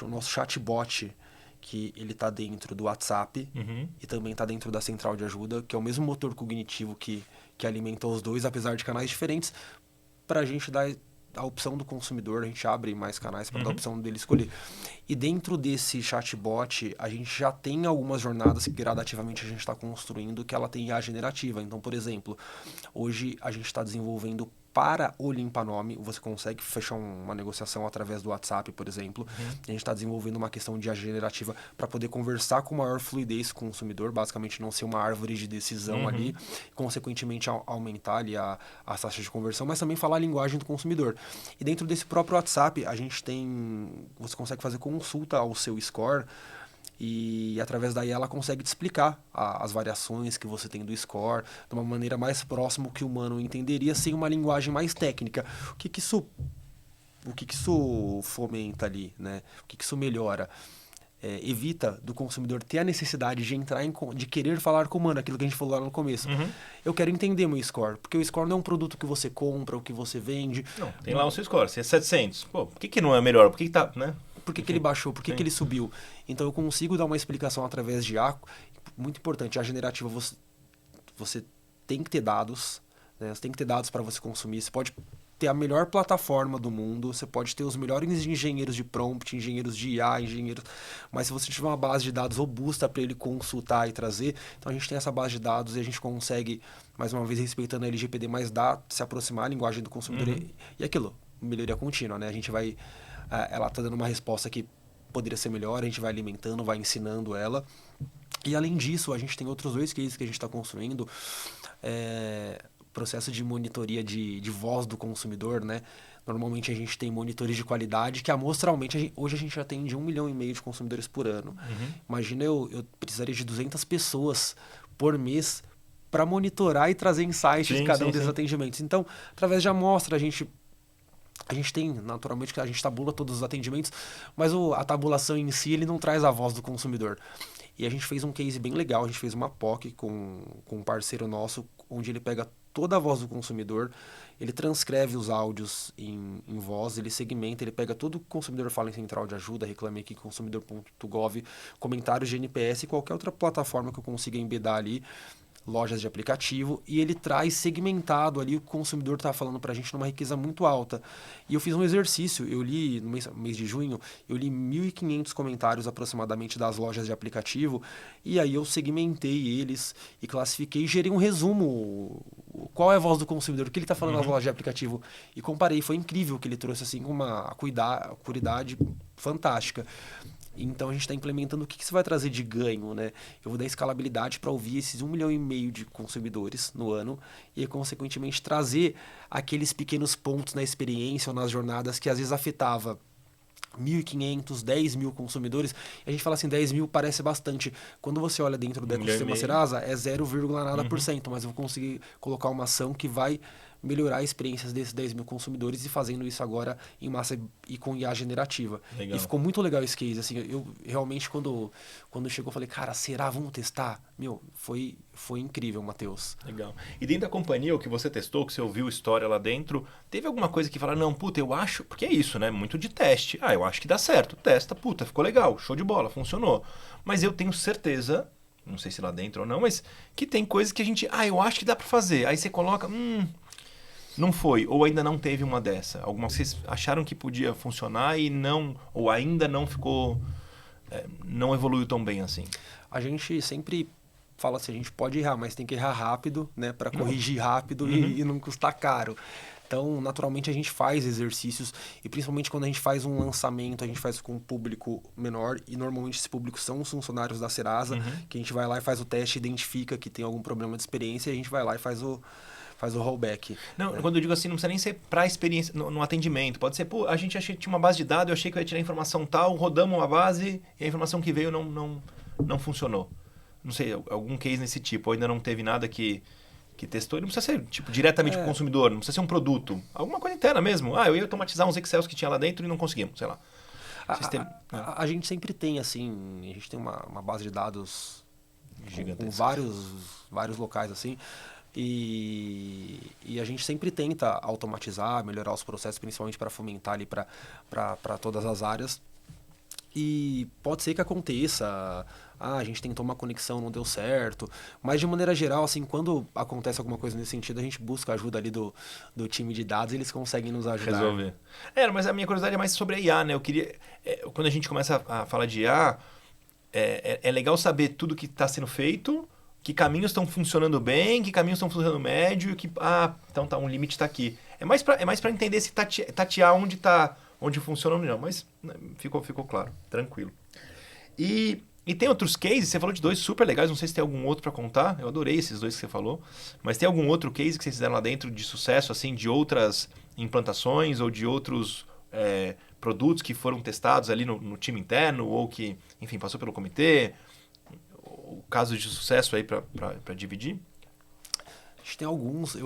o nosso chatbot, que ele está dentro do WhatsApp e também está dentro da central de ajuda, que é o mesmo motor cognitivo que alimenta os dois, apesar de canais diferentes, para a gente dar a opção do consumidor, a gente abre mais canais para dar a opção dele escolher. E dentro desse chatbot, a gente já tem algumas jornadas que gradativamente a gente está construindo, que ela tem IA generativa. Então, por exemplo, hoje a gente está desenvolvendo para o limpa-nome, você consegue fechar uma negociação através do WhatsApp, por exemplo. A gente está desenvolvendo uma questão de IA generativa para poder conversar com maior fluidez com o consumidor, basicamente não ser uma árvore de decisão ali, consequentemente aumentar ali as taxas de conversão, mas também falar a linguagem do consumidor. E dentro desse próprio WhatsApp, você consegue fazer consulta ao seu score, e através daí ela consegue te explicar as variações que você tem do score de uma maneira mais próxima que o humano entenderia, sem uma linguagem mais técnica. O que isso fomenta ali, né? O que isso melhora? Evita do consumidor ter a necessidade de entrar de querer falar com o humano, aquilo que a gente falou lá no começo. Eu quero entender meu score, porque o score não é um produto que você compra, o que você vende. Não, tem lá o seu score, se é 700. Por que não é melhor? Por que tá, né? Por que ele baixou? Por que ele subiu? Então eu consigo dar uma explicação através de IA. Muito importante, a generativa, você tem que ter dados, né? Você tem que ter dados para você consumir. Você pode ter a melhor plataforma do mundo, você pode ter os melhores engenheiros de prompt, engenheiros de IA, mas se você tiver uma base de dados robusta para ele consultar e trazer, então a gente tem essa base de dados e a gente consegue, mais uma vez, respeitando a LGPD, mas se aproximar a linguagem do consumidor e aquilo, melhoria contínua, né? A gente vai... ela está dando uma resposta que poderia ser melhor, a gente vai alimentando, vai ensinando ela. E além disso, a gente tem outros 2 cases que a gente está construindo. Processo de monitoria de voz do consumidor, né? Normalmente a gente tem monitores de qualidade que amostralmente, hoje a gente já tem de 1,5 milhão de consumidores por ano. Imagina, eu precisaria de 200 pessoas por mês para monitorar e trazer insights de cada um desses atendimentos. Então, através de amostra, a gente A gente tem, naturalmente, que a gente tabula todos os atendimentos, mas a tabulação em si, ele não traz a voz do consumidor. E a gente fez um case bem legal, a gente fez uma POC com um parceiro nosso, onde ele pega toda a voz do consumidor, ele transcreve os áudios em voz, ele segmenta, ele pega tudo que o consumidor fala em central de ajuda, Reclame Aqui, consumidor.gov, comentários de NPS e qualquer outra plataforma que eu consiga embedar ali, lojas de aplicativo, e ele traz segmentado ali o que o consumidor está falando para a gente numa riqueza muito alta. E eu fiz um exercício, eu li no mês de junho, eu li 1.500 comentários aproximadamente das lojas de aplicativo, e aí eu segmentei eles e classifiquei e gerei um resumo, qual é a voz do consumidor, o que ele está falando nas lojas de aplicativo, e comparei, foi incrível que ele trouxe assim com uma acuidade fantástica. Então a gente está implementando o que isso vai trazer de ganho, né? Eu vou dar escalabilidade para ouvir esses 1,5 milhão de consumidores no ano e, consequentemente, trazer aqueles pequenos pontos na experiência ou nas jornadas que às vezes afetava 1.500, 10 mil consumidores. E a gente fala assim, 10 mil parece bastante. Quando você olha dentro do ecossistema Serasa, é 0, nada por cento, mas eu vou conseguir colocar uma ação que vai melhorar a experiência desses 10 mil consumidores e fazendo isso agora em massa e com IA generativa. Legal. E ficou muito legal esse case. Assim, eu realmente, quando chegou, eu falei, cara, será? Vamos testar? Meu, foi incrível, Matheus. Legal. E dentro da companhia, o que você testou, que você ouviu história lá dentro, teve alguma coisa que fala, não, puta, eu acho... Porque é isso, né? Muito de teste. Eu acho que dá certo. Testa, puta, ficou legal, show de bola, funcionou. Mas eu tenho certeza, não sei se lá dentro ou não, mas que tem coisas que a gente... eu acho que dá pra fazer. Aí você coloca... não foi, ou ainda não teve uma dessa. Algumas vocês acharam que podia funcionar e não, ou ainda não ficou, não evoluiu tão bem assim. A gente sempre fala assim, a gente pode errar, mas tem que errar rápido, né, para corrigir rápido e não custar caro. Então, naturalmente, a gente faz exercícios e principalmente quando a gente faz um lançamento, a gente faz com um público menor e normalmente esse público são os funcionários da Serasa, que a gente vai lá e faz o teste, identifica que tem algum problema de experiência e a gente vai lá e faz o rollback. Não, quando eu digo assim, não precisa nem ser para experiência no atendimento. Pode ser, a gente achei que tinha uma base de dados, eu achei que eu ia tirar a informação tal, rodamos uma base e a informação que veio não funcionou. Não sei, algum case nesse tipo. Ou ainda não teve nada que testou. Não precisa ser diretamente para o consumidor, não precisa ser um produto. Alguma coisa interna mesmo. Eu ia automatizar uns Excels que tinha lá dentro e não conseguimos, sei lá. A gente sempre tem, assim, a gente tem uma base de dados com vários locais, assim. E a gente sempre tenta automatizar, melhorar os processos, principalmente para fomentar ali para todas as áreas. E pode ser que aconteça, a gente tentou uma conexão, não deu certo. Mas de maneira geral, assim, quando acontece alguma coisa nesse sentido, a gente busca a ajuda ali do time de dados e eles conseguem nos ajudar. Resolver. Mas a minha curiosidade é mais sobre a IA, né? Eu queria, quando a gente começa a falar de IA, é legal saber tudo que está sendo feito, que caminhos estão funcionando bem, que caminhos estão funcionando médio, que então um limite está aqui. É mais para entender se tatear onde funciona ou não, mas ficou claro, tranquilo. E tem outros cases, você falou de 2 super legais, não sei se tem algum outro para contar, eu adorei esses 2 que você falou, mas tem algum outro case que vocês fizeram lá dentro de sucesso, assim, de outras implantações ou de outros produtos que foram testados ali no time interno ou que, enfim, passou pelo comitê? O caso de sucesso aí para dividir? A gente tem alguns,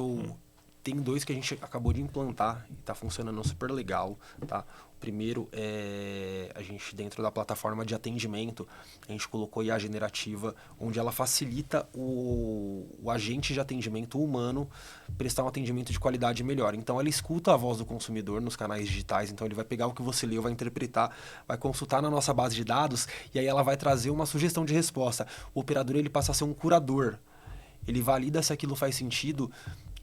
tem 2 que a gente acabou de implantar e está funcionando super legal, tá? O primeiro é a gente, dentro da plataforma de atendimento, a gente colocou IA generativa, onde ela facilita o agente de atendimento humano prestar um atendimento de qualidade melhor. Então, ela escuta a voz do consumidor nos canais digitais, então ele vai pegar o que você leu, vai interpretar, vai consultar na nossa base de dados e aí ela vai trazer uma sugestão de resposta. O operador, ele passa a ser um curador. Ele valida se aquilo faz sentido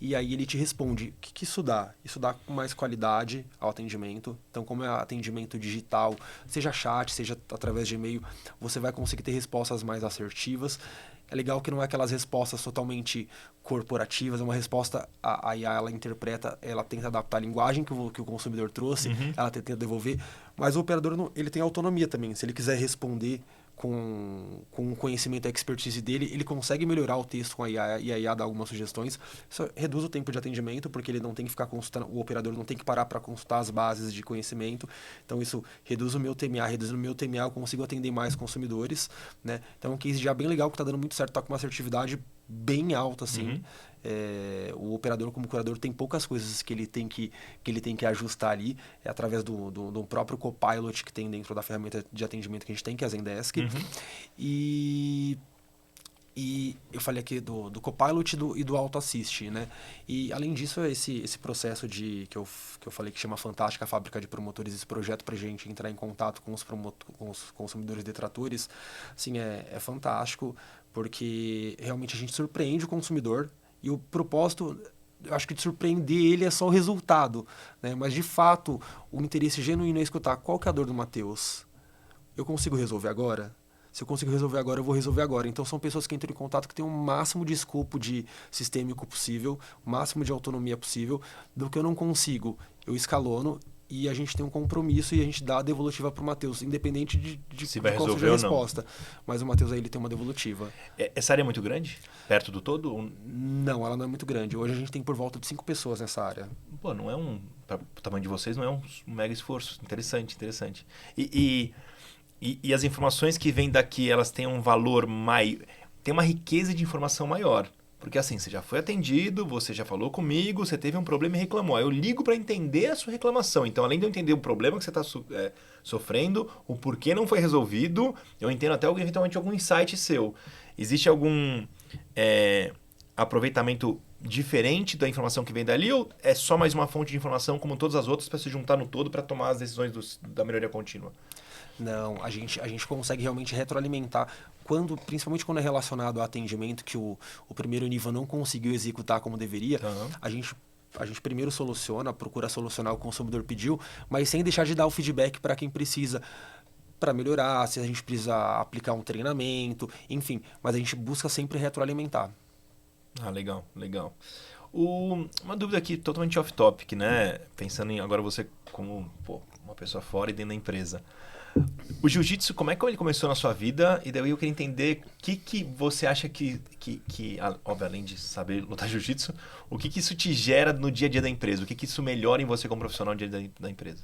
e aí ele te responde. O que isso dá? Isso dá mais qualidade ao atendimento. Então, como é atendimento digital, seja chat, seja através de e-mail, você vai conseguir ter respostas mais assertivas. É legal que não é aquelas respostas totalmente corporativas, é uma resposta, a IA, ela interpreta, ela tenta adaptar a linguagem que o consumidor trouxe, ela tenta devolver, mas o operador ele tem autonomia também. Se ele quiser responder com o conhecimento e a expertise dele, ele consegue melhorar o texto com a IA e a IA dá algumas sugestões. Isso reduz o tempo de atendimento, porque ele não tem que ficar consultando, o operador não tem que parar para consultar as bases de conhecimento. Então isso reduz o meu TMA, reduzindo o meu TMA eu consigo atender mais consumidores, né? Então é um case já bem legal que está dando muito certo, está com uma assertividade bem alta, assim. Uhum. O operador, como curador, tem poucas coisas que ele tem que ajustar ali, através do próprio Copilot que tem dentro da ferramenta de atendimento que a gente tem, que é a Zendesk. Uhum. E eu falei aqui do Copilot e do Auto Assist, né? E além disso, esse processo que eu falei que chama Fantástica a Fábrica de Promotores, esse projeto para a gente entrar em contato com os consumidores detratores, assim, é fantástico, porque realmente a gente surpreende o consumidor e o propósito, eu acho que de surpreender ele é só o resultado, né? Mas de fato, o interesse genuíno é escutar qual que é a dor do Matheus. Eu consigo resolver agora? Se eu consigo resolver agora, eu vou resolver agora. Então, são pessoas que entram em contato que têm o máximo de escopo de sistêmico possível, o máximo de autonomia possível. Do que eu não consigo, eu escalono e a gente tem um compromisso e a gente dá a devolutiva para o Matheus, independente Se vai qual seja resolver a ou não. resposta. Mas o Matheus aí ele tem uma devolutiva. Essa área é muito grande? Perto do todo? Não, ela não é muito grande. Hoje a gente tem por volta de 5 pessoas nessa área. Pô, não é para o tamanho de vocês, não é um mega esforço. Interessante, interessante. E as informações que vêm daqui, elas têm um valor maior, tem uma riqueza de informação maior. Porque assim, você já foi atendido, você já falou comigo, você teve um problema e reclamou. Aí eu ligo para entender a sua reclamação. Então, além de eu entender o problema que você está sofrendo, o porquê não foi resolvido, eu entendo até eventualmente algum insight seu. Existe algum aproveitamento diferente da informação que vem dali ou é só mais uma fonte de informação como todas as outras para se juntar no todo para tomar as decisões da melhoria contínua? Não, a gente consegue realmente retroalimentar, principalmente quando é relacionado ao atendimento que o primeiro nível não conseguiu executar como deveria, Uhum. a gente primeiro procura solucionar o que o consumidor pediu, mas sem deixar de dar o feedback para quem precisa, para melhorar, se a gente precisa aplicar um treinamento, enfim, mas a gente busca sempre retroalimentar. Ah, legal, legal. Uma dúvida aqui totalmente off-topic, né? Pensando em agora você como uma pessoa fora e dentro da empresa. O jiu-jitsu, como é que ele começou na sua vida? E daí eu queria entender o que você acha óbvio, além de saber lutar jiu-jitsu, o que isso te gera no dia a dia da empresa? O que isso melhora em você como profissional no dia a dia da empresa?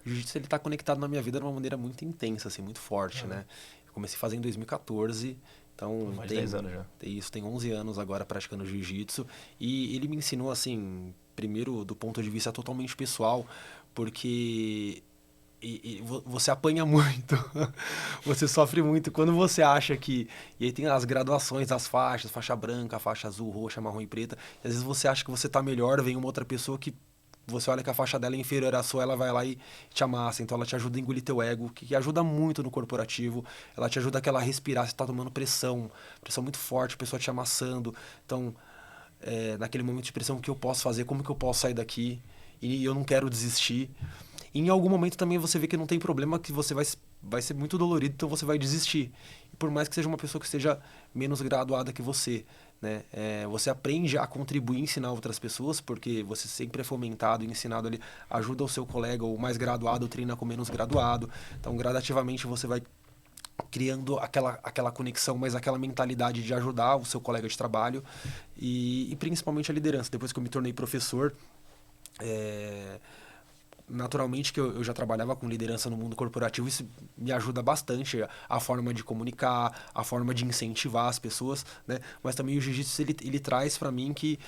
O jiu-jitsu ele tá conectado na minha vida de uma maneira muito intensa, assim, muito forte, né? Eu comecei a fazer em 2014, então Mais de 10 anos já. tem 11 anos agora praticando jiu-jitsu e ele me ensinou assim, primeiro do ponto de vista totalmente pessoal, porque você apanha muito, você sofre muito quando você acha que... E aí tem as graduações, as faixas, faixa branca, faixa azul, roxa, marrom e preta, e às vezes você acha que você tá melhor, vem uma outra pessoa que você olha que a faixa dela é inferior à sua, ela vai lá e te amassa. Então ela te ajuda a engolir teu ego, que ajuda muito no corporativo. Ela te ajuda a respirar, você tá tomando pressão muito forte, a pessoa te amassando. Então, naquele momento de pressão, o que eu posso fazer? Como que eu posso sair daqui? E eu não quero desistir. E em algum momento também você vê que não tem problema, que você vai ser muito dolorido, então você vai desistir. E por mais que seja uma pessoa que esteja menos graduada que você, né? Você aprende a contribuir e ensinar outras pessoas, porque você sempre é fomentado e ensinado ali, ajuda o seu colega, o mais graduado treina com o menos graduado. Então, gradativamente, você vai criando aquela conexão, mas aquela mentalidade de ajudar o seu colega de trabalho e principalmente a liderança. Depois que eu me tornei professor, naturalmente que eu já trabalhava com liderança no mundo corporativo, isso me ajuda bastante a forma de comunicar, a forma de incentivar as pessoas, né? Mas também o jiu-jitsu ele traz para mim que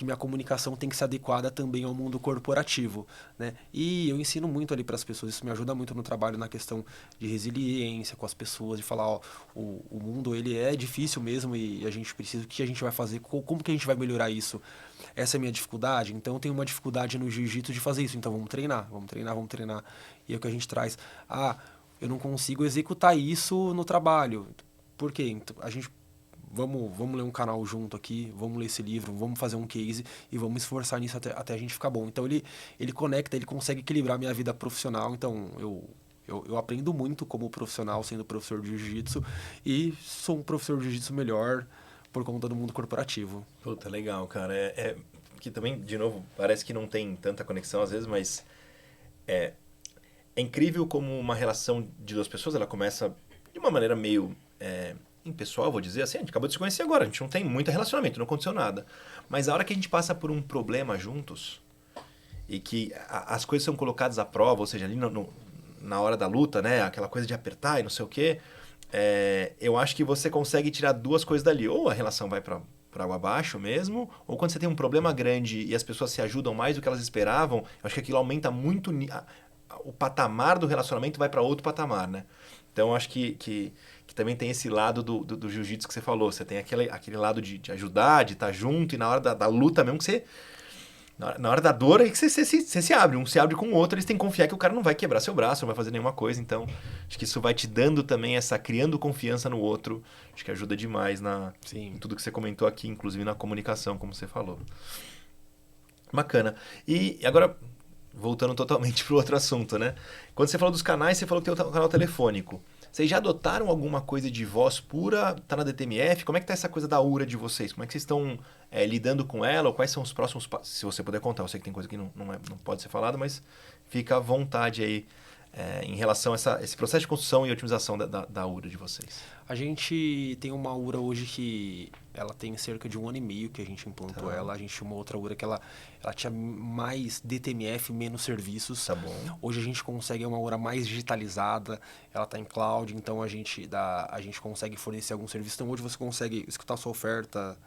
minha comunicação tem que ser adequada também ao mundo corporativo, né? E eu ensino muito ali para as pessoas, isso me ajuda muito no trabalho na questão de resiliência com as pessoas, de falar, ó, o mundo ele é difícil mesmo e a gente precisa, o que a gente vai fazer, como que a gente vai melhorar isso? Essa é a minha dificuldade, então eu tenho uma dificuldade no jiu-jitsu de fazer isso, então vamos treinar, vamos treinar, vamos treinar. E é o que a gente traz. Ah, eu não consigo executar isso no trabalho. Por quê? Então, vamos ler um canal junto aqui, vamos ler esse livro, vamos fazer um case e vamos esforçar nisso até a gente ficar bom. Então ele conecta, ele consegue equilibrar a minha vida profissional, então eu aprendo muito como profissional sendo professor de jiu-jitsu e sou um professor de jiu-jitsu melhor por conta do mundo corporativo. Puta, legal, cara. Que também, de novo, parece que não tem tanta conexão às vezes, mas é incrível como uma relação de duas pessoas, ela começa de uma maneira meio impessoal, vou dizer assim, a gente acabou de se conhecer agora, a gente não tem muito relacionamento, não aconteceu nada. Mas a hora que a gente passa por um problema juntos e que as coisas são colocadas à prova, ou seja, ali na hora da luta, né, aquela coisa de apertar e não sei o quê, eu acho que você consegue tirar duas coisas dali. Ou a relação vai para por água abaixo mesmo, ou quando você tem um problema grande e as pessoas se ajudam mais do que elas esperavam, eu acho que aquilo aumenta muito o patamar do relacionamento vai para outro patamar, né? Então, eu acho que também tem esse lado do jiu-jitsu que você falou. Você tem aquele lado de ajudar, de estar junto, e na hora da luta mesmo que você... Na hora da dor, aí que você se abre. Um se abre com o outro, eles têm que confiar que o cara não vai quebrar seu braço, não vai fazer nenhuma coisa. Então, acho que isso vai te dando também criando confiança no outro. Acho que ajuda demais em tudo que você comentou aqui, inclusive na comunicação, como você falou. Bacana. E agora, voltando totalmente para o outro assunto, né? Quando você falou dos canais, você falou que tem o canal telefônico. Vocês já adotaram alguma coisa de voz pura? Tá na DTMF? Como é que tá essa coisa da URA de vocês? Como é que vocês estão lidando com ela? Ou quais são os próximos passos? Se você puder contar. Eu sei que tem coisa que não pode ser falada, mas fica à vontade aí em relação a esse processo de construção e otimização da URA de vocês. A gente tem uma URA hoje que ela tem cerca de 1 ano e meio que a gente implantou ela. A gente tinha uma outra URA que ela tinha mais DTMF, menos serviços. Tá bom. Hoje a gente consegue uma URA mais digitalizada, ela está em cloud, então a gente consegue fornecer algum serviço. Então hoje você consegue escutar sua oferta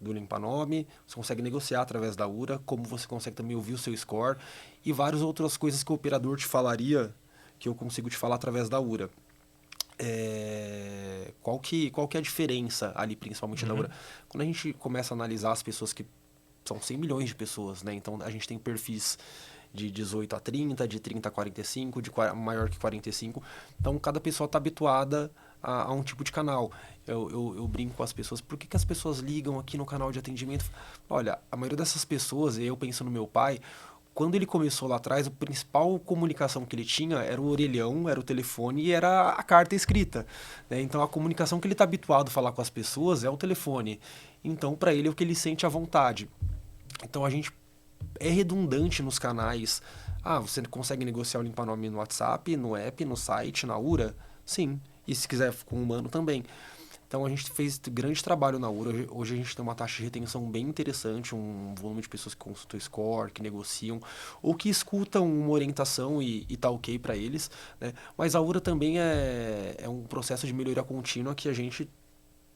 do Limpanome, você consegue negociar através da URA, como você consegue também ouvir o seu score e várias outras coisas que o operador te falaria, que eu consigo te falar através da URA. Qual que é a diferença ali, principalmente da URA? Quando a gente começa a analisar as pessoas que são 100 milhões de pessoas, né? Então a gente tem perfis de 18 a 30, de 30 a 45, de maior que 45. Então cada pessoa está habituada a um tipo de canal. Eu brinco com as pessoas, por que as pessoas ligam aqui no canal de atendimento? Olha, a maioria dessas pessoas, eu penso no meu pai, quando ele começou lá atrás, a principal comunicação que ele tinha era o orelhão, era o telefone e era a carta escrita, né? Então, a comunicação que ele está habituado a falar com as pessoas é o telefone. Então, para ele, é o que ele sente à vontade. Então, a gente é redundante nos canais. Você consegue negociar o Limpanome no WhatsApp, no app, no site, na URA? Sim. E se quiser com o humano também. Então, a gente fez grande trabalho na URA. Hoje a gente tem uma taxa de retenção bem interessante, um volume de pessoas que consultam score, que negociam, ou que escutam uma orientação e tá ok para eles, né? Mas a URA também é um processo de melhoria contínua que a gente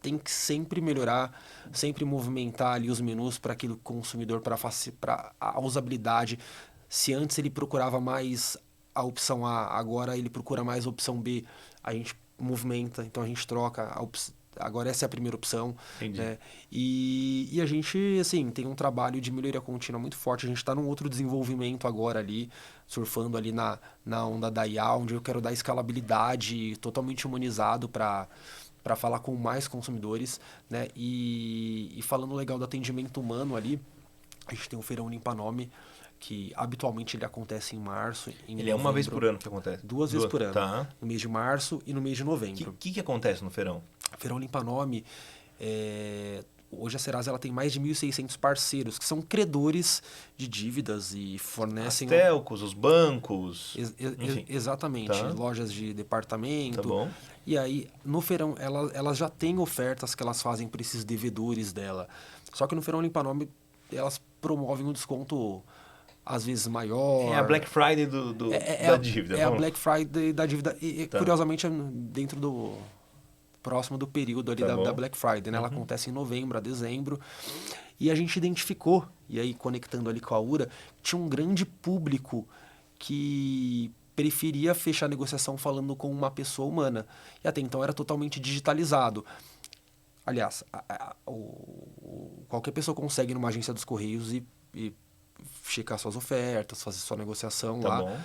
tem que sempre melhorar, sempre movimentar ali os menus para aquele consumidor, para a usabilidade. Se antes ele procurava mais a opção A, agora ele procura mais a opção B, a gente movimenta, então a gente troca a opção. Agora essa é a primeira opção. Entendi. Né? E a gente, assim, tem um trabalho de melhoria contínua muito forte. A gente está num outro desenvolvimento agora ali, surfando ali na onda da IA, onde eu quero dar escalabilidade totalmente humanizado para falar com mais consumidores. Né? E falando legal do atendimento humano ali, a gente tem o Feirão Limpanome, que habitualmente ele acontece em março. Ele é uma vez por ano que acontece? 2 vezes por ano. Tá. No mês de março e no mês de novembro. O que acontece no feirão? Feirão Limpanome, hoje a Serasa ela tem mais de 1.600 parceiros, que são credores de dívidas e fornecem... As telcos, os bancos... Exatamente, tá. Lojas de departamento. Tá bom. E aí, no feirão, elas já têm ofertas que elas fazem para esses devedores dela. Só que no Feirão Limpanome, elas promovem um desconto... às vezes maior. É a Black Friday da dívida. É a Black Friday da dívida. E tá. Curiosamente, dentro próximo do período ali da Black Friday, né? Ela acontece em novembro a dezembro. E a gente identificou, e aí conectando ali com a URA, tinha um grande público que preferia fechar a negociação falando com uma pessoa humana. E até então era totalmente digitalizado. Aliás, qualquer pessoa consegue ir numa agência dos Correios e checar suas ofertas, fazer sua negociação tá lá. Bom.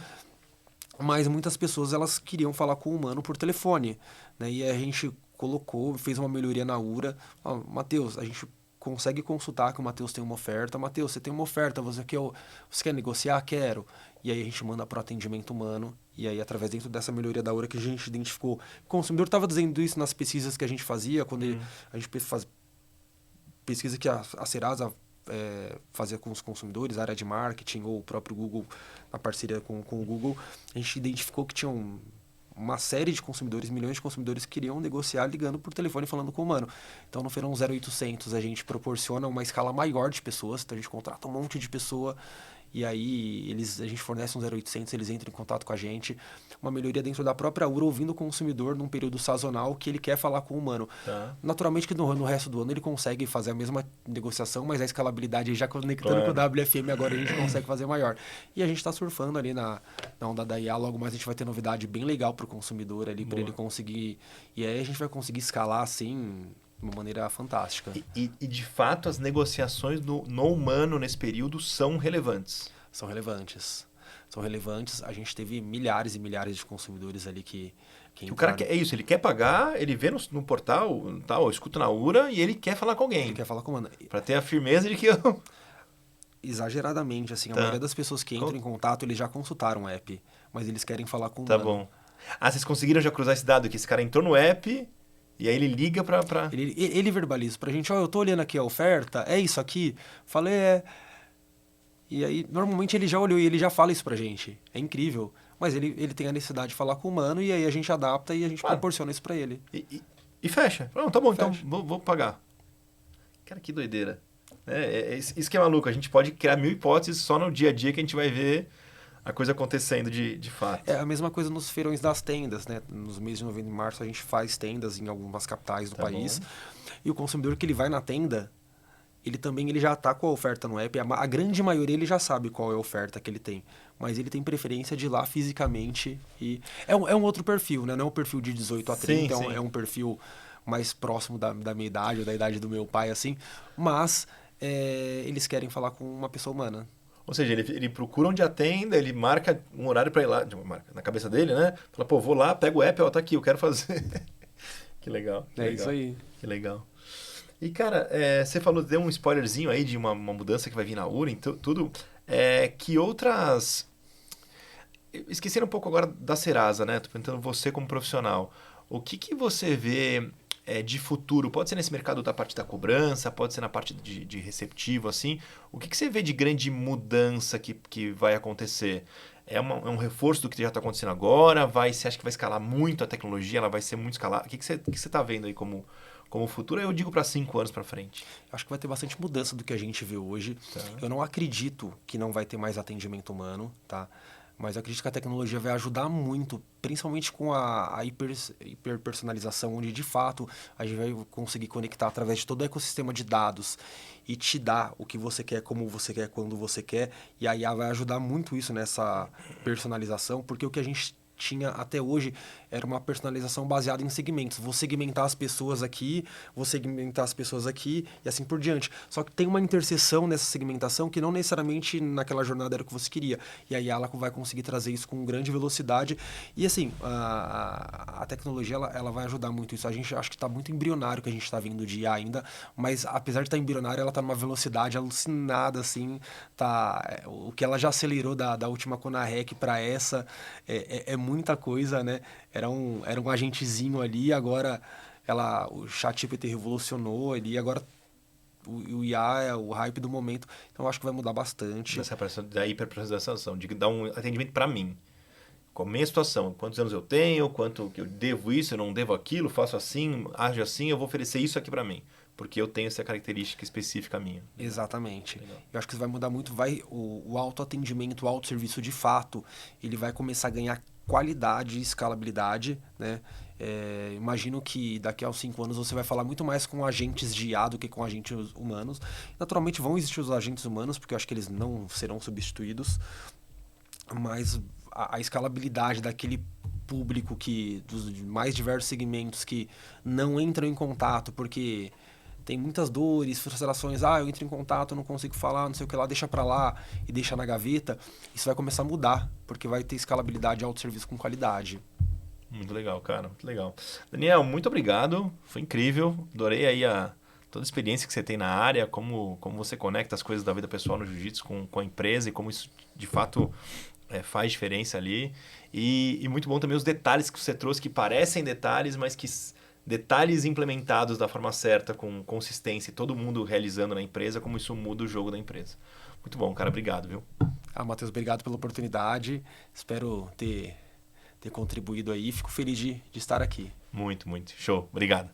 Mas muitas pessoas elas queriam falar com o humano por telefone, né? E a gente fez uma melhoria na URA. Matheus, a gente consegue consultar que o Matheus tem uma oferta. Matheus, você tem uma oferta, você quer negociar? Quero. E aí a gente manda para o atendimento humano. E aí, através dentro dessa melhoria da URA que a gente identificou. O consumidor estava dizendo isso nas pesquisas que a gente fazia, quando a gente faz pesquisa que a Serasa fazia com os consumidores, a área de marketing ou o próprio Google, na parceria com o Google, a gente identificou que tinha uma série de consumidores, milhões de consumidores que queriam negociar ligando por telefone e falando com o humano. Então, no Feirão 0800, a gente proporciona uma escala maior de pessoas, então a gente contrata um monte de pessoa e aí a gente fornece um 0800, eles entram em contato com a gente. Uma melhoria dentro da própria URA, ouvindo o consumidor num período sazonal que ele quer falar com o humano. Tá. Naturalmente que no resto do ano ele consegue fazer a mesma negociação, mas a escalabilidade, já conectando com o WFM agora, a gente consegue fazer maior. E a gente está surfando ali na onda da IA, logo mais a gente vai ter novidade bem legal para o consumidor ali, para ele conseguir... E aí a gente vai conseguir escalar assim... de uma maneira fantástica. E de fato, as negociações no humano nesse período são relevantes. São relevantes. São relevantes. A gente teve milhares e milhares de consumidores ali que o cara quer, é isso, ele quer pagar, ele vê no portal, tal, escuta na URA e ele quer falar com alguém. Ele quer falar com o humano. Para ter a firmeza de que eu... Exageradamente, assim, a maioria das pessoas que entram em contato, eles já consultaram o app, mas eles querem falar com o humano. Tá bom. Ah, vocês conseguiram já cruzar esse dado, que esse cara entrou no app... E aí ele liga pra... Ele verbaliza pra gente, eu tô olhando aqui a oferta, é isso aqui? Falei, é... E aí, normalmente ele já olhou e ele já fala isso pra gente. É incrível. Mas ele tem a necessidade de falar com o humano e aí a gente adapta e a gente proporciona isso pra ele. E fecha. Não, tá bom, fecha. Então vou pagar. Cara, que doideira. Isso que é maluco. A gente pode criar 1000 hipóteses só no dia a dia que a gente vai ver a coisa acontecendo de fato. É a mesma coisa nos feirões das tendas, né? Nos meses de novembro e março a gente faz tendas em algumas capitais do país. Bom. E o consumidor que ele vai na tenda, ele já está com a oferta no app. A grande maioria ele já sabe qual é a oferta que ele tem. Mas ele tem preferência de ir lá fisicamente. E é um outro perfil, né? Não é um perfil de 18 a 30, sim. É um perfil mais próximo da minha idade ou da idade do meu pai, assim. Mas eles querem falar com uma pessoa humana. Ou seja, ele procura onde atenda, ele marca um horário para ir lá, marca na cabeça dele, né? Fala, pô, vou lá, pego o app, ó, tá aqui, eu quero fazer. Que legal. Isso aí. Que legal. E, cara, você falou, deu um spoilerzinho aí de uma mudança que vai vir na URA, então, tudo. Que outras... Esquecendo um pouco agora da Serasa, né? Tô perguntando você como profissional. O que você vê de futuro? Pode ser nesse mercado da parte da cobrança, pode ser na parte de receptivo, assim. O que você vê de grande mudança que vai acontecer? É um reforço do que já está acontecendo agora? Você acha que vai escalar muito a tecnologia? Ela vai ser muito escalada? O que você está vendo aí como futuro? Eu digo para 5 anos para frente. Acho que vai ter bastante mudança do que a gente vê hoje. Tá. Eu não acredito que não vai ter mais atendimento humano, tá? Mas eu acredito que a tecnologia vai ajudar muito, principalmente com a hiperpersonalização, onde de fato a gente vai conseguir conectar através de todo o ecossistema de dados e te dar o que você quer, como você quer, quando você quer. E a IA vai ajudar muito isso nessa personalização, porque o que a gente tinha até hoje era uma personalização baseada em segmentos. Vou segmentar as pessoas aqui, vou segmentar as pessoas aqui e assim por diante. Só que tem uma interseção nessa segmentação que não necessariamente naquela jornada era o que você queria. E aí ela vai conseguir trazer isso com grande velocidade. E assim, a tecnologia ela vai ajudar muito isso. A gente acho que está muito embrionário que a gente está vindo de IA ainda, mas apesar de estar embrionário, ela está numa velocidade alucinada, assim. O que ela já acelerou da última Conarec para essa é muita coisa, né? Era um agentezinho ali, agora o ChatGPT revolucionou ali, agora o IA é o hype do momento, então eu acho que vai mudar bastante. Essa da hiperpersonalização, de dar um atendimento para mim. Qual a minha situação, quantos anos eu tenho, quanto que eu devo isso, eu não devo aquilo, faço assim, ajo assim, eu vou oferecer isso aqui para mim. Porque eu tenho essa característica específica minha. Exatamente. Legal. Eu acho que isso vai mudar muito. O autoatendimento, o autosserviço de fato, ele vai começar a ganhar qualidade e escalabilidade, né? Imagino que daqui a uns 5 anos você vai falar muito mais com agentes de IA do que com agentes humanos. Naturalmente vão existir os agentes humanos, porque eu acho que eles não serão substituídos, mas a escalabilidade daquele público dos mais diversos segmentos que não entram em contato porque tem muitas dores, frustrações, eu entro em contato, não consigo falar, não sei o que lá, deixa pra lá e deixa na gaveta, isso vai começar a mudar, porque vai ter escalabilidade e autosserviço com qualidade. Muito legal, cara, muito legal. Daniel, muito obrigado, foi incrível, adorei aí toda a experiência que você tem na área, como você conecta as coisas da vida pessoal no jiu-jitsu com a empresa e como isso, de fato, faz diferença ali. E muito bom também os detalhes que você trouxe, que parecem detalhes, mas que... detalhes implementados da forma certa, com consistência, todo mundo realizando na empresa, como isso muda o jogo da empresa. Muito bom, cara. Obrigado, viu? Matheus, obrigado pela oportunidade. Espero ter contribuído aí. Fico feliz de estar aqui. Muito, muito. Show. Obrigado.